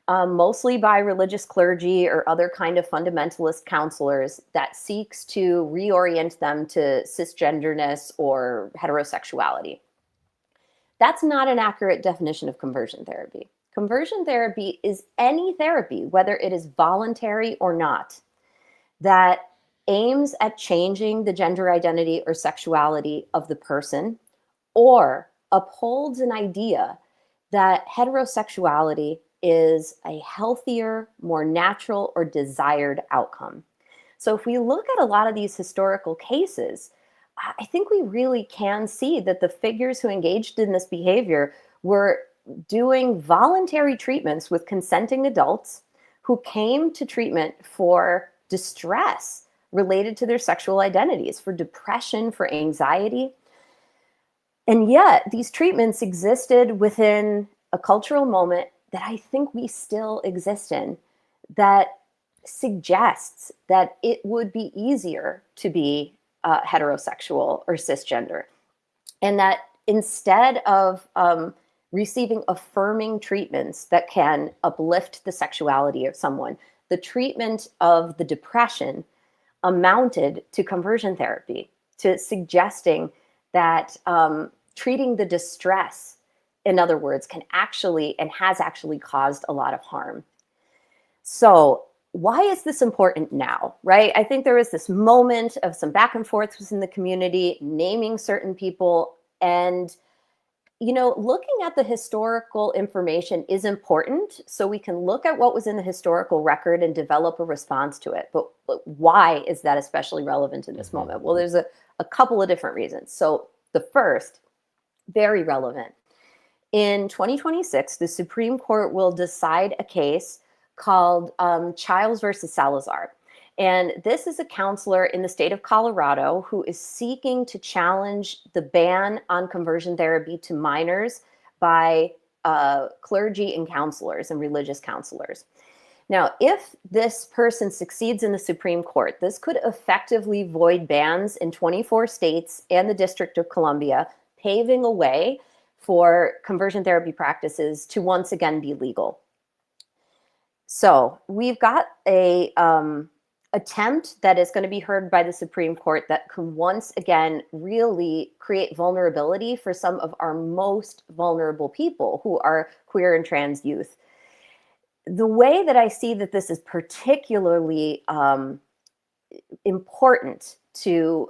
[SPEAKER 2] mostly by religious clergy or other kind of fundamentalist counselors that seeks to reorient them to cisgenderness or heterosexuality. That's not an accurate definition of conversion therapy. Conversion therapy is any therapy, whether it is voluntary or not, that aims at changing the gender identity or sexuality of the person, or upholds an idea that heterosexuality is a healthier, more natural, or desired outcome. So if we look at a lot of these historical cases, I think we really can see that the figures who engaged in this behavior were doing voluntary treatments with consenting adults who came to treatment for distress related to their sexual identities, for depression, for anxiety. And yet, these treatments existed within a cultural moment that I think we still exist in, that suggests that it would be easier to be heterosexual or cisgender. And that instead of receiving affirming treatments that can uplift the sexuality of someone, the treatment of the depression amounted to conversion therapy, to suggesting that treating the distress, in other words, can actually and has actually caused a lot of harm. So, why is this important now, right? I think there is this moment of some back and forth within the community, naming certain people. And, looking at the historical information is important so we can look at what was in the historical record and develop a response to it. But why is that especially relevant in this moment? Well, there's a couple of different reasons. So, the first, very relevant. In 2026, the Supreme Court will decide a case called Childs versus Salazar. And this is a counselor in the state of Colorado who is seeking to challenge the ban on conversion therapy to minors by clergy and counselors and religious counselors. Now, if this person succeeds in the Supreme Court, this could effectively void bans in 24 states and the District of Columbia, paving a way for conversion therapy practices to once again be legal. So we've got a attempt that is going to be heard by the Supreme Court that can once again really create vulnerability for some of our most vulnerable people who are queer and trans youth. The way that I see that this is particularly important to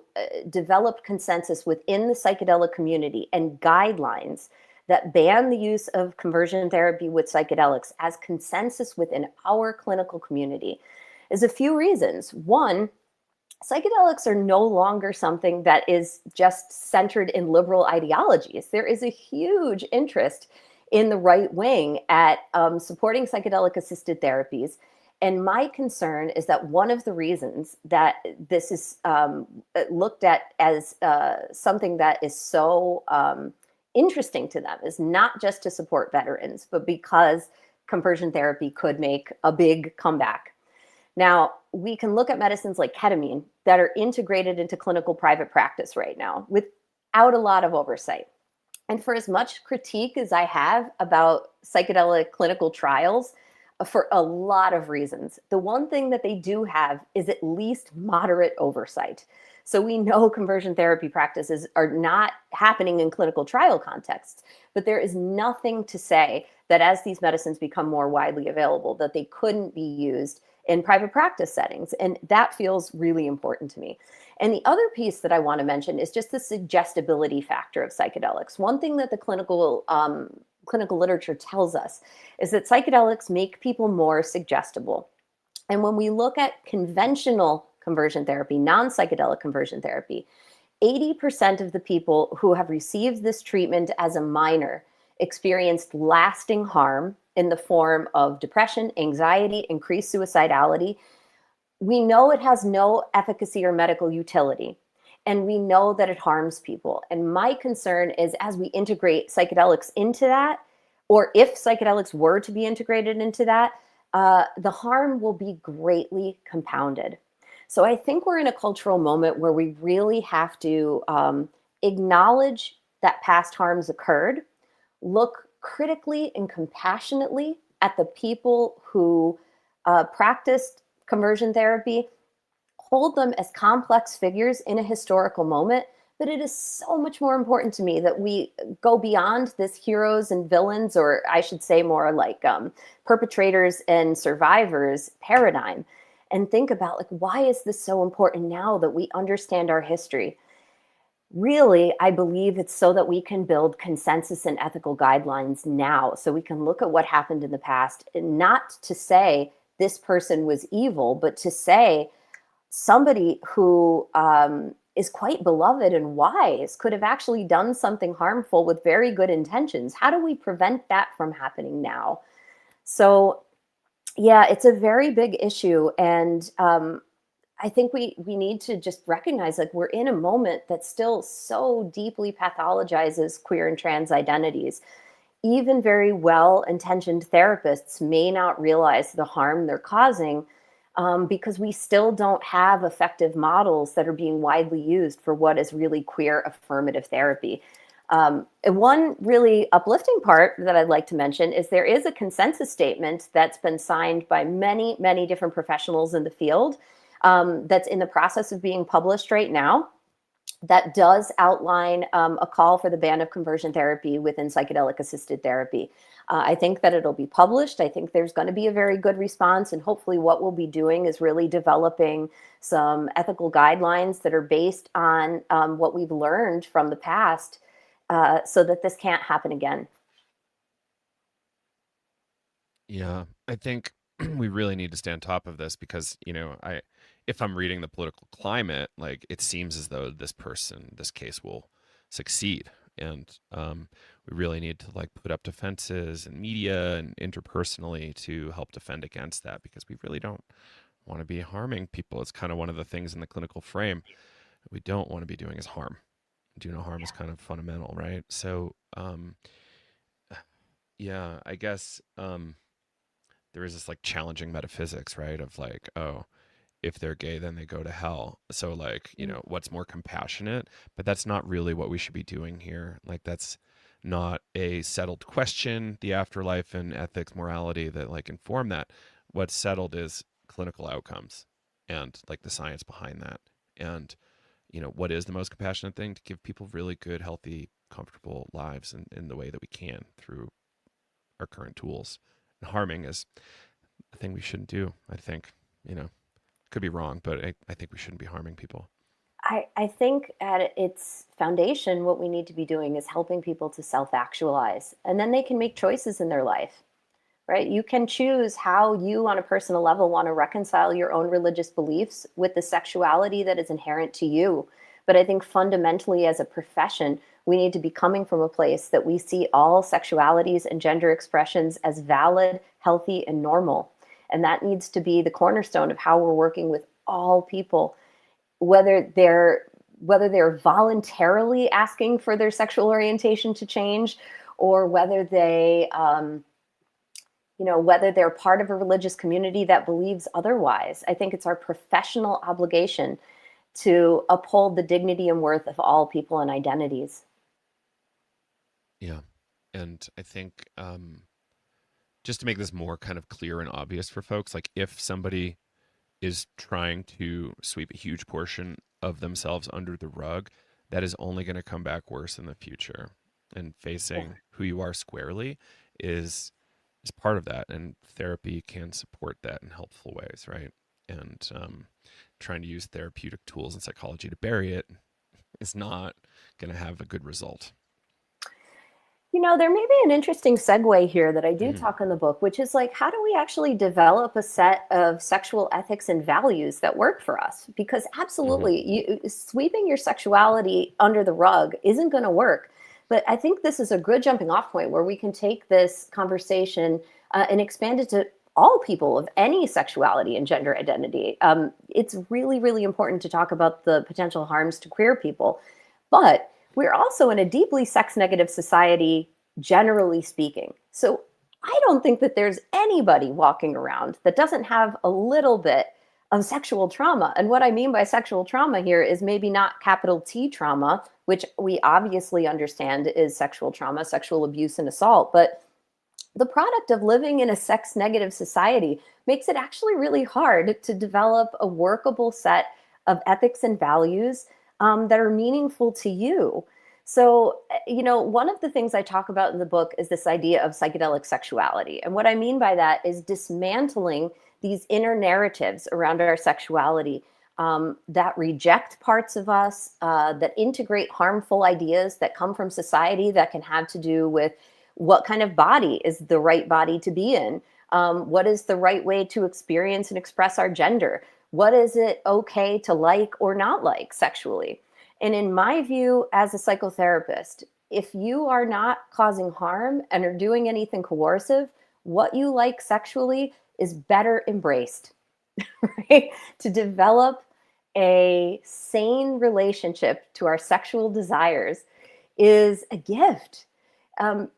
[SPEAKER 2] develop consensus within the psychedelic community and guidelines that ban the use of conversion therapy with psychedelics as consensus within our clinical community is a few reasons. One, psychedelics are no longer something that is just centered in liberal ideologies. There is a huge interest in the right wing at supporting psychedelic assisted therapies. And my concern is that one of the reasons that this is looked at as something that is so interesting to them is not just to support veterans, but because conversion therapy could make a big comeback. Now, we can look at medicines like ketamine that are integrated into clinical private practice right now without a lot of oversight. And for as much critique as I have about psychedelic clinical trials, for a lot of reasons, the one thing that they do have is at least moderate oversight. So we know conversion therapy practices are not happening in clinical trial contexts, but there is nothing to say that as these medicines become more widely available, that they couldn't be used in private practice settings. And that feels really important to me. And the other piece that I want to mention is just the suggestibility factor of psychedelics. One thing that the clinical literature tells us is that psychedelics make people more suggestible. And when we look at conventional conversion therapy, non-psychedelic conversion therapy, 80% of the people who have received this treatment as a minor experienced lasting harm in the form of depression, anxiety, increased suicidality. We know it has no efficacy or medical utility. and we know that it harms people. And my concern is, as we integrate psychedelics into that, or if psychedelics were to be integrated into that, the harm will be greatly compounded. So I think we're in a cultural moment where we really have to acknowledge that past harms occurred, look critically and compassionately at the people who practiced conversion therapy, hold them as complex figures in a historical moment. But it is so much more important to me that we go beyond this heroes and villains, or I should say more like perpetrators and survivors paradigm, and think about, like, why is this so important now that we understand our history? Really, I believe it's so that we can build consensus and ethical guidelines now, so we can look at what happened in the past, and not to say this person was evil, but to say somebody who is quite beloved and wise could have actually done something harmful with very good intentions. How do we prevent that from happening now? So, yeah, it's a very big issue. And I think we need to just recognize, like, we're in a moment that still so deeply pathologizes queer and trans identities. Even very well-intentioned therapists may not realize the harm they're causing, because we still don't have effective models that are being widely used for what is really queer affirmative therapy. And one really uplifting part that I'd like to mention is there is a consensus statement that's been signed by many, many different professionals in the field, that's in the process of being published right now, that does outline a call for the ban of conversion therapy within psychedelic assisted therapy. I think that it'll be published. I think there's going to be a very good response. And hopefully, what we'll be doing is really developing some ethical guidelines that are based on what we've learned from the past, so that this can't happen again.
[SPEAKER 1] Yeah, I think we really need to stay on top of this because, if I'm reading the political climate, like it seems as though this case will succeed. And we really need to like put up defenses and media and interpersonally to help defend against that because we really don't want to be harming people. It's kind of one of the things in the clinical frame that we don't want to be doing is harm. Do no harm is kind of fundamental, right? So, yeah, I guess there is this like challenging metaphysics, right? Of like, oh, if they're gay, then they go to hell. So like, what's more compassionate? But that's not really what we should be doing here. Like that's not a settled question, the afterlife and ethics, morality that like inform that. What's settled is clinical outcomes and like the science behind that. And, what is the most compassionate thing? To give people really good, healthy, comfortable lives in the way that we can through our current tools. And harming is a thing we shouldn't do, I think. Could be wrong, but I think we shouldn't be harming people.
[SPEAKER 2] I think at its foundation, what we need to be doing is helping people to self actualize, and then they can make choices in their life, right? You can choose how you, on a personal level, want to reconcile your own religious beliefs with the sexuality that is inherent to you. But I think fundamentally, as a profession, we need to be coming from a place that we see all sexualities and gender expressions as valid, healthy, and normal. And that needs to be the cornerstone of how we're working with all people, whether they're voluntarily asking for their sexual orientation to change, or whether whether they're part of a religious community that believes otherwise. I think it's our professional obligation to uphold the dignity and worth of all people and identities.
[SPEAKER 1] Yeah. And I think just to make this more kind of clear and obvious for folks, like if somebody is trying to sweep a huge portion of themselves under the rug, that is only going to come back worse in the future. And facing who you are squarely is part of that, and therapy can support that in helpful ways, right? And trying to use therapeutic tools and psychology to bury it is not going to have a good result.
[SPEAKER 2] There may be an interesting segue here that I do
[SPEAKER 1] Mhm.
[SPEAKER 2] talk in the book, which is like, how do we actually develop a set of sexual ethics and values that work for us? Because
[SPEAKER 1] Mhm.
[SPEAKER 2] absolutely, sweeping your sexuality under the rug isn't going to work. But I think this is a good jumping off point where we can take this conversation and expand it to all people of any sexuality and gender identity. It's really, really important to talk about the potential harms to queer people. But we're also in a deeply sex negative society, generally speaking. So I don't think that there's anybody walking around that doesn't have a little bit of sexual trauma. And what I mean by sexual trauma here is maybe not capital T trauma, which we obviously understand is sexual trauma, sexual abuse and assault, but the product of living in a sex negative society makes it actually really hard to develop a workable set of ethics and values that are meaningful to you. So, one of the things I talk about in the book is this idea of psychedelic sexuality. And what I mean by that is dismantling these inner narratives around our sexuality that reject parts of us, that integrate harmful ideas that come from society that can have to do with what kind of body is the right body to be in? What is the right way to experience and express our gender? What is it okay to like or not like sexually? And in my view, as a psychotherapist, if you are not causing harm and are doing anything coercive, what you like sexually is better embraced, right? To develop a sane relationship to our sexual desires is a gift.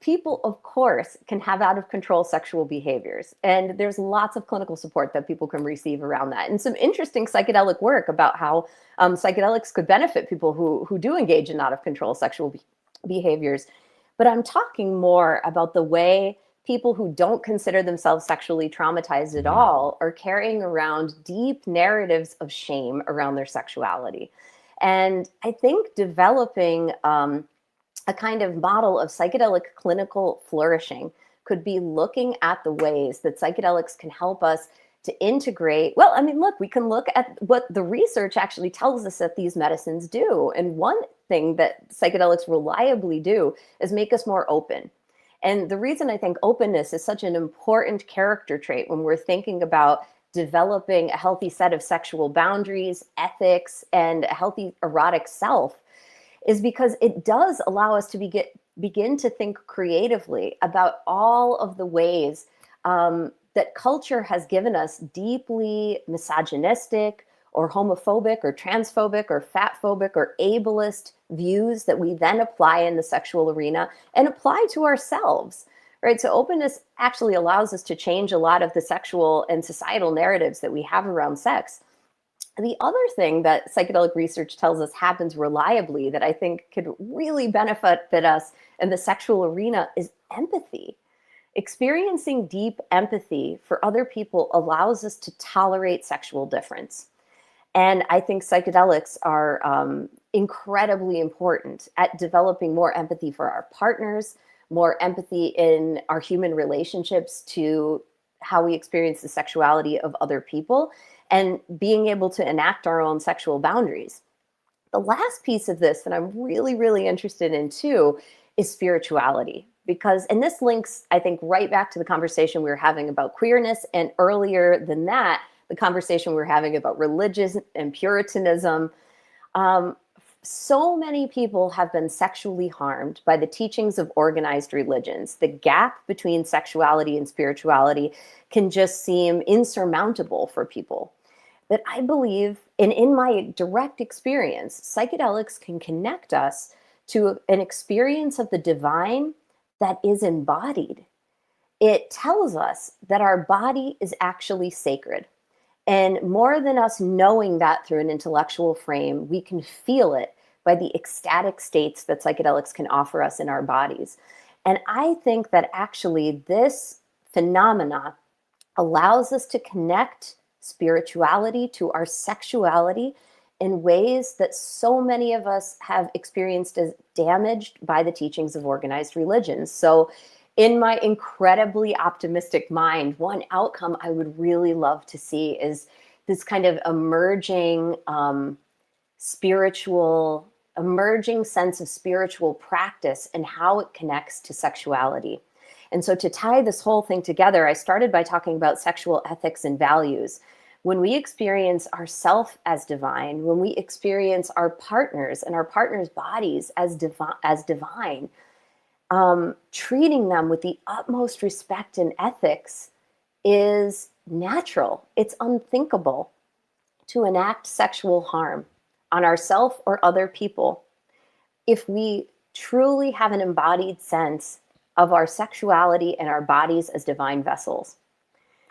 [SPEAKER 2] People, of course, can have out of control sexual behaviors. And there's lots of clinical support that people can receive around that. And some interesting psychedelic work about how psychedelics could benefit people who do engage in out of control sexual behaviors. But I'm talking more about the way people who don't consider themselves sexually traumatized at
[SPEAKER 1] Mhm.
[SPEAKER 2] all are carrying around deep narratives of shame around their sexuality. And I think developing a kind of model of psychedelic clinical flourishing could be looking at the ways that psychedelics can help us to integrate. Well, I mean, look, we can look at what the research actually tells us that these medicines do. And one thing that psychedelics reliably do is make us more open. And the reason I think openness is such an important character trait when we're thinking about developing a healthy set of sexual boundaries, ethics, and a healthy erotic self is because it does allow us to begin to think creatively about all of the ways that culture has given us deeply misogynistic or homophobic or transphobic or fatphobic or ableist views that we then apply in the sexual arena and apply to ourselves. Right. So openness actually allows us to change a lot of the sexual and societal narratives that we have around sex. The other thing that psychedelic research tells us happens reliably that I think could really benefit us in the sexual arena is empathy. Experiencing deep empathy for other people allows us to tolerate sexual difference. And I think psychedelics are incredibly important at developing more empathy for our partners, more empathy in our human relationships to how we experience the sexuality of other people, and being able to enact our own sexual boundaries. The last piece of this that I'm really, really interested in too is spirituality. Because, and this links, I think, right back to the conversation we were having about queerness, and earlier than that, the conversation we were having about religion and Puritanism. Um, so many people have been sexually harmed by the teachings of organized religions. The gap between sexuality and spirituality can just seem insurmountable for people. But I believe, and in my direct experience, psychedelics can connect us to an experience of the divine that is embodied. It tells us that our body is actually sacred. And more than us knowing that through an intellectual frame, we can feel it by the ecstatic states that psychedelics can offer us in our bodies. And I think that actually this phenomena allows us to connect spirituality to our sexuality in ways that so many of us have experienced as damaged by the teachings of organized religions. So in my incredibly optimistic mind, one outcome I would really love to see is this kind of spiritual, emerging sense of spiritual practice and how it connects to sexuality. And so to tie this whole thing together, I started by talking about sexual ethics and values. When we experience ourself as divine, when we experience our partners and our partners' bodies as divine, treating them with the utmost respect and ethics is natural. It's unthinkable to enact sexual harm on ourselves or other people if we truly have an embodied sense of our sexuality and our bodies as divine vessels.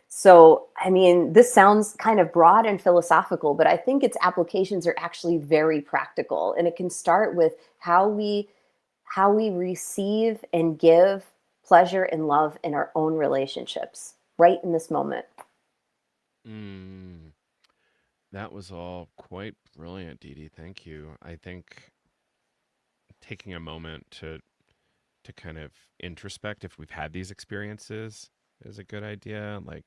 [SPEAKER 2] So, I mean, this sounds kind of broad and philosophical, but I think its applications are actually very practical. And it can start with how we receive and give pleasure and love in our own relationships right in this moment.
[SPEAKER 1] Mm, that was all quite brilliant, Dee Dee. Thank you. I think taking a moment to kind of introspect if we've had these experiences is a good idea. Like,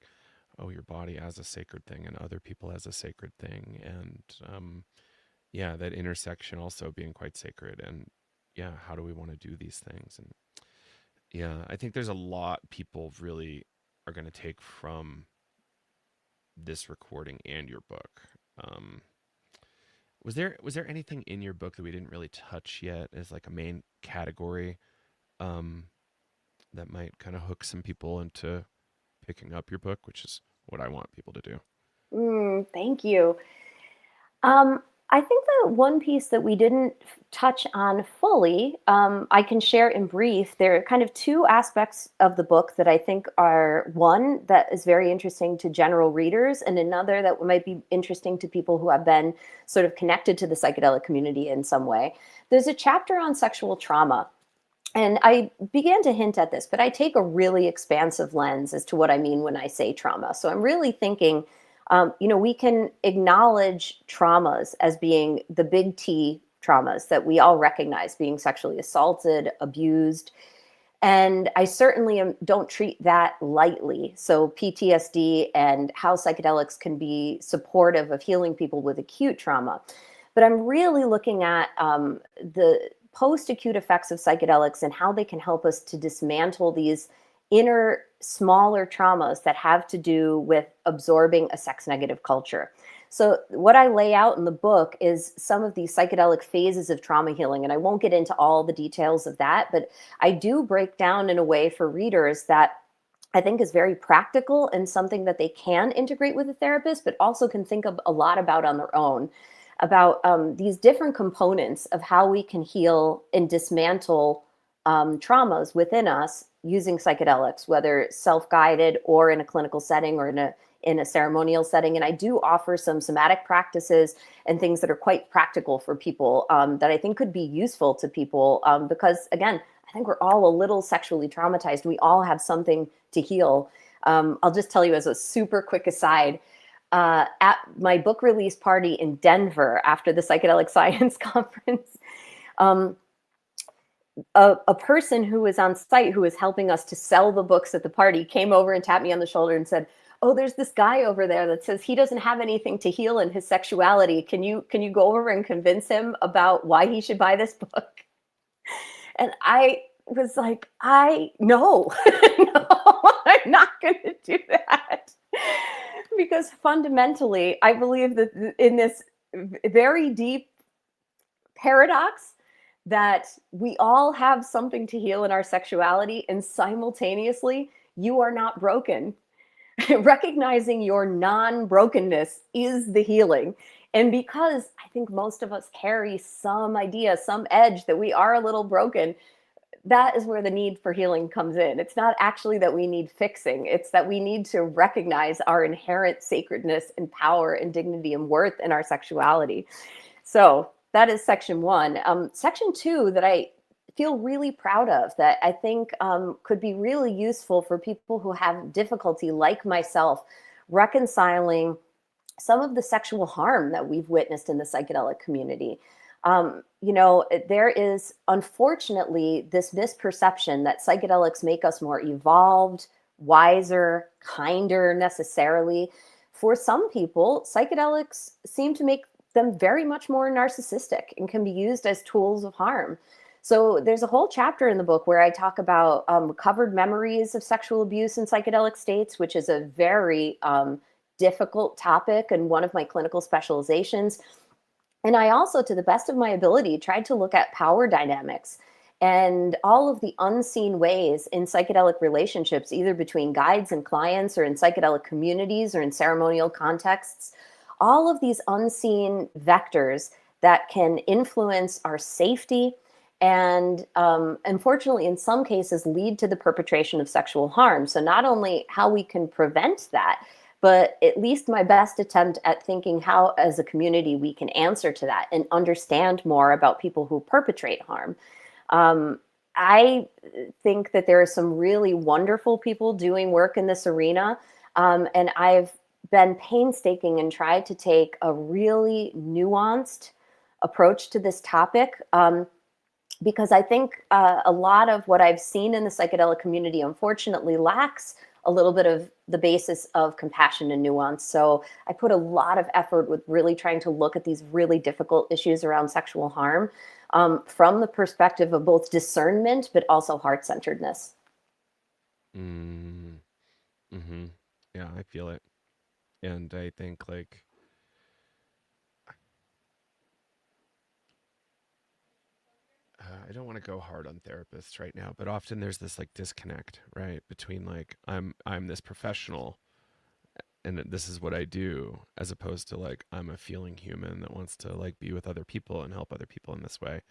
[SPEAKER 1] oh, your body as a sacred thing and other people as a sacred thing. And yeah, that intersection also being quite sacred. And yeah, how do we want to do these things? And yeah, I think there's a lot people really are going to take from this recording and your book. Um, was there anything in your book that we didn't really touch yet as like a main category um, that might kind of hook some people into picking up your book, which is what I want people to do?
[SPEAKER 2] Thank you. I think the one piece that we didn't touch on fully, I can share in brief. There are kind of two aspects of the book that I think are one that is very interesting to general readers, and another that might be interesting to people who have been sort of connected to the psychedelic community in some way. There's a chapter on sexual trauma. And I began to hint at this, but I take a really expansive lens as to what I mean when I say trauma. So I'm really thinking, we can acknowledge traumas as being the big T traumas that we all recognize, being sexually assaulted, abused. And I certainly don't treat that lightly. So PTSD and how psychedelics can be supportive of healing people with acute trauma. But I'm really looking at the post-acute effects of psychedelics and how they can help us to dismantle these inner smaller traumas that have to do with absorbing a sex negative culture. So what I lay out in the book is some of these psychedelic phases of trauma healing, and I won't get into all the details of that, but I do break down in a way for readers that I think is very practical and something that they can integrate with a therapist, but also can think of a lot about on their own, about these different components of how we can heal and dismantle traumas within us using psychedelics, whether self-guided or in a clinical setting or in a ceremonial setting. And I do offer some somatic practices and things that are quite practical for people that I think could be useful to people because, again, I think we're all a little sexually traumatized. We all have something to heal. I'll just tell you as a super quick aside, at my book release party in Denver after the Psychedelic Science Conference, a person who was on site who was helping us to sell the books at the party came over and tapped me on the shoulder and said, "Oh, there's this guy over there that says he doesn't have anything to heal in his sexuality. Can you go over and convince him about why he should buy this book?" And I was like, I no, no, I'm not going to do that. Because fundamentally, I believe that in this very deep paradox, that we all have something to heal in our sexuality, and simultaneously, you are not broken. Recognizing your non-brokenness is the healing. And because I think most of us carry some idea, some edge that we are a little broken, that is where the need for healing comes in. It's not actually that we need fixing, it's that we need to recognize our inherent sacredness and power and dignity and worth in our sexuality. So that is section one. Section two that I feel really proud of, that I think could be really useful for people who have difficulty, like myself, reconciling some of the sexual harm that we've witnessed in the psychedelic community. There is unfortunately this misperception that psychedelics make us more evolved, wiser, kinder necessarily. For some people, psychedelics seem to make them very much more narcissistic and can be used as tools of harm. So there's a whole chapter in the book where I talk about recovered memories of sexual abuse in psychedelic states, which is a very difficult topic and one of my clinical specializations. And I also, to the best of my ability, tried to look at power dynamics and all of the unseen ways in psychedelic relationships, either between guides and clients or in psychedelic communities or in ceremonial contexts, all of these unseen vectors that can influence our safety and unfortunately, in some cases, lead to the perpetration of sexual harm. So, not only how we can prevent that, but at least my best attempt at thinking how, as a community, we can answer to that and understand more about people who perpetrate harm. Um, I think that there are some really wonderful people doing work in this arena. And I've been painstaking and tried to take a really nuanced approach to this topic. Because I think a lot of what I've seen in the psychedelic community, unfortunately, lacks a little bit of the basis of compassion and nuance. So I put a lot of effort with really trying to look at these really difficult issues around sexual harm from the perspective of both discernment, but also heart-centeredness.
[SPEAKER 1] Mm, mm-hmm. Yeah, I feel it. And I think like I don't want to go hard on therapists right now, but often there's this like disconnect, right, between like I'm this professional and this is what I do, as opposed to like I'm a feeling human that wants to like be with other people and help other people in this way.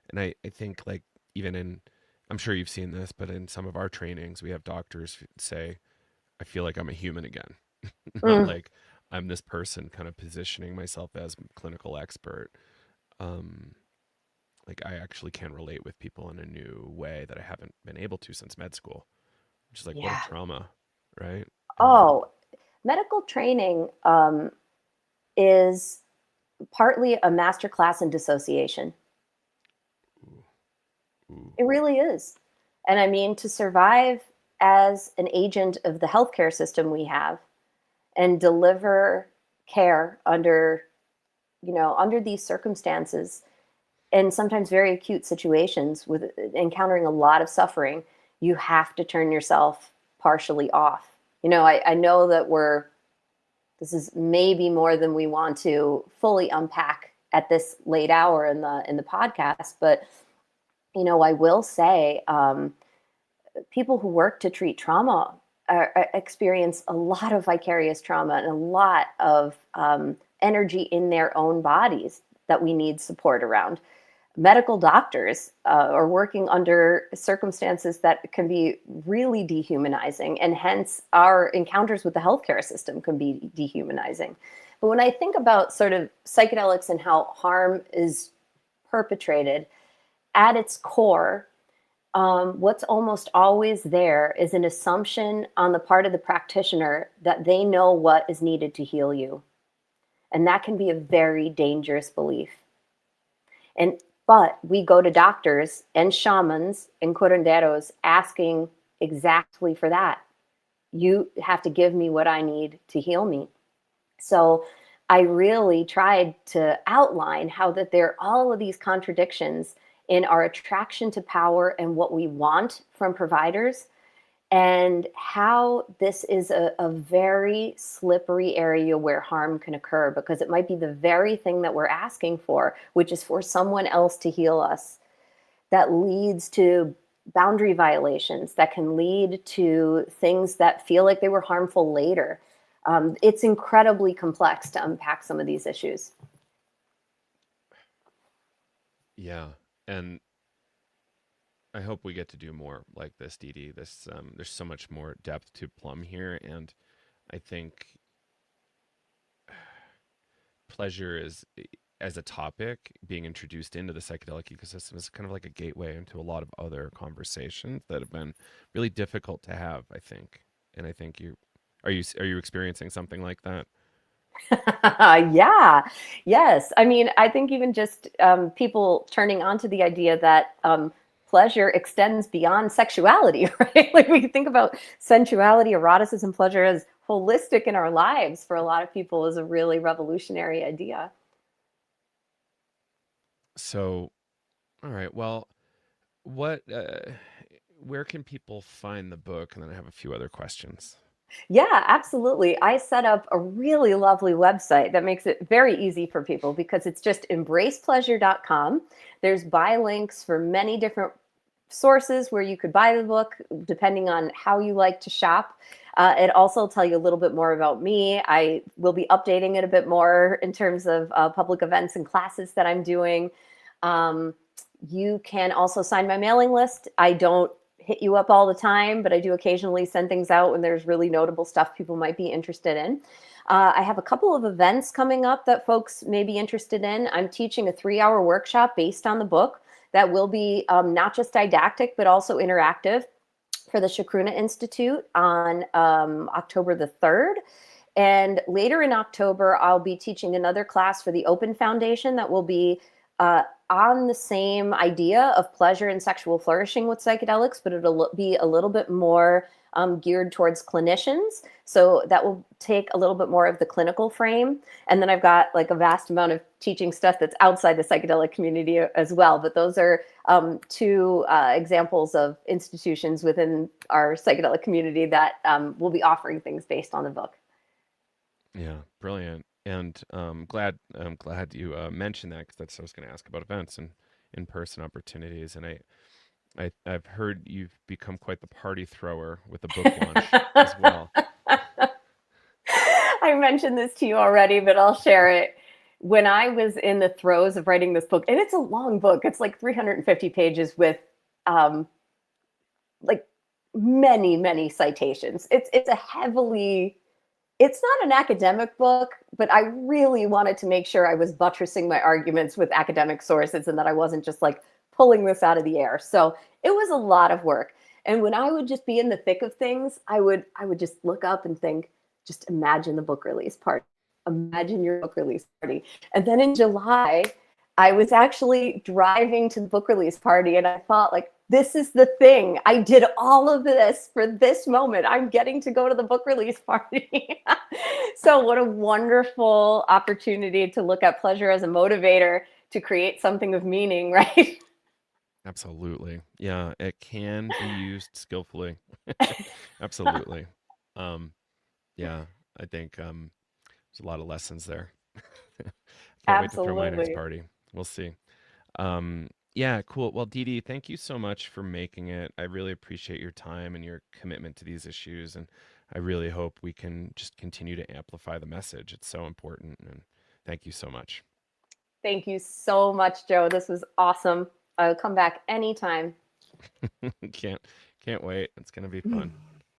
[SPEAKER 1] And I think like even in, I'm sure you've seen this, but in some of our trainings, we have doctors say, I feel like I'm a human again, not
[SPEAKER 2] Mm,
[SPEAKER 1] like I'm this person kind of positioning myself as clinical expert. Um, like I actually can relate with people in a new way that I haven't been able to since med school, which is like what a
[SPEAKER 2] yeah.
[SPEAKER 1] trauma, right? And
[SPEAKER 2] Oh, medical training is partly a masterclass in dissociation.
[SPEAKER 1] ooh, ooh,
[SPEAKER 2] It really is. And I mean, to survive as an agent of the healthcare system we have and deliver care under, under these circumstances and sometimes very acute situations with encountering a lot of suffering, you have to turn yourself partially off. I know that this is maybe more than we want to fully unpack at this late hour in the podcast, but I will say people who work to treat trauma experience a lot of vicarious trauma and a lot of energy in their own bodies that we need support around. Medical doctors are working under circumstances that can be really dehumanizing, and hence our encounters with the healthcare system can be dehumanizing. But when I think about sort of psychedelics and how harm is perpetrated, at its core, what's almost always there is an assumption on the part of the practitioner that they know what is needed to heal you. And that can be a very dangerous belief. And but we go to doctors and shamans and curanderos asking exactly for that. You have to give me what I need to heal me. So I really tried to outline how that there are all of these contradictions in our attraction to power and what we want from providers, and how this is a very slippery area where harm can occur because it might be the very thing that we're asking for, which is for someone else to heal us, that leads to boundary violations that can lead to things that feel like they were harmful later. It's incredibly complex to unpack some of these issues.
[SPEAKER 1] yeah. And I hope we get to do more like this, Dee Dee. This there's so much more depth to plumb here, and I think pleasure is as a topic being introduced into the psychedelic ecosystem is kind of like a gateway into a lot of other conversations that have been really difficult to have, I think. And I think you experiencing something like that?
[SPEAKER 2] Yeah, yes. I mean, I think even just people turning on to the idea that pleasure extends beyond sexuality, right? Like we think about sensuality, eroticism, pleasure as holistic in our lives for a lot of people is a really revolutionary idea.
[SPEAKER 1] So, all right. Well, what where can people find the book? And then I have a few other questions.
[SPEAKER 2] Yeah, absolutely. I set up a really lovely website that makes it very easy for people because it's just embracepleasure.com. There's buy links for many different sources where you could buy the book, depending on how you like to shop. It also tell you a little bit more about me. I will be updating it a bit more in terms of public events and classes that I'm doing. Um, you can also sign my mailing list. I don't hit you up all the time, but I do occasionally send things out when there's really notable stuff people might be interested in. I have a couple of events coming up that folks may be interested in. I'm teaching a 3-hour workshop based on the book that will be not just didactic, but also interactive for the Shakruna Institute on October the 3rd. And later in October, I'll be teaching another class for the Open Foundation that will be on the same idea of pleasure and sexual flourishing with psychedelics, but it'll be a little bit more geared towards clinicians. So that will take a little bit more of the clinical frame. And then I've got like a vast amount of teaching stuff that's outside the psychedelic community as well. But those are two examples of institutions within our psychedelic community that will be offering things based on the book.
[SPEAKER 1] Yeah, brilliant. And I'm glad you mentioned that because that's what I was going to ask about events and in-person opportunities. And I've heard you've become quite the party thrower with a book launch as well.
[SPEAKER 2] I mentioned this to you already, but I'll share it. When I was in the throes of writing this book, and it's a long book, it's like 350 pages with um, like many, many citations. It's a heavily, it's not an academic book, but I really wanted to make sure I was buttressing my arguments with academic sources and that I wasn't just like pulling this out of the air. So it was a lot of work. And when I would just be in the thick of things, I would just look up and think, just imagine the book release party. Imagine your book release party. And then in July, I was actually driving to the book release party and I thought like, this is the thing. I did all of this for this moment. I'm getting to go to the book release party. So what a wonderful opportunity to look at pleasure as a motivator to create something of meaning, right?
[SPEAKER 1] Absolutely. Yeah, it can be used skillfully. Absolutely. Um, yeah, I think there's a lot of lessons there. Can't wait to throw my next
[SPEAKER 2] Absolutely.
[SPEAKER 1] party. We'll see. Yeah, cool. Well, Dee Dee, thank you so much for making it. I really appreciate your time and your commitment to these issues, and I really hope we can just continue to amplify the message. It's so important, and thank you so much.
[SPEAKER 2] Thank you so much, Joe. This was awesome. I'll come back anytime.
[SPEAKER 1] can't can't wait. It's gonna be fun.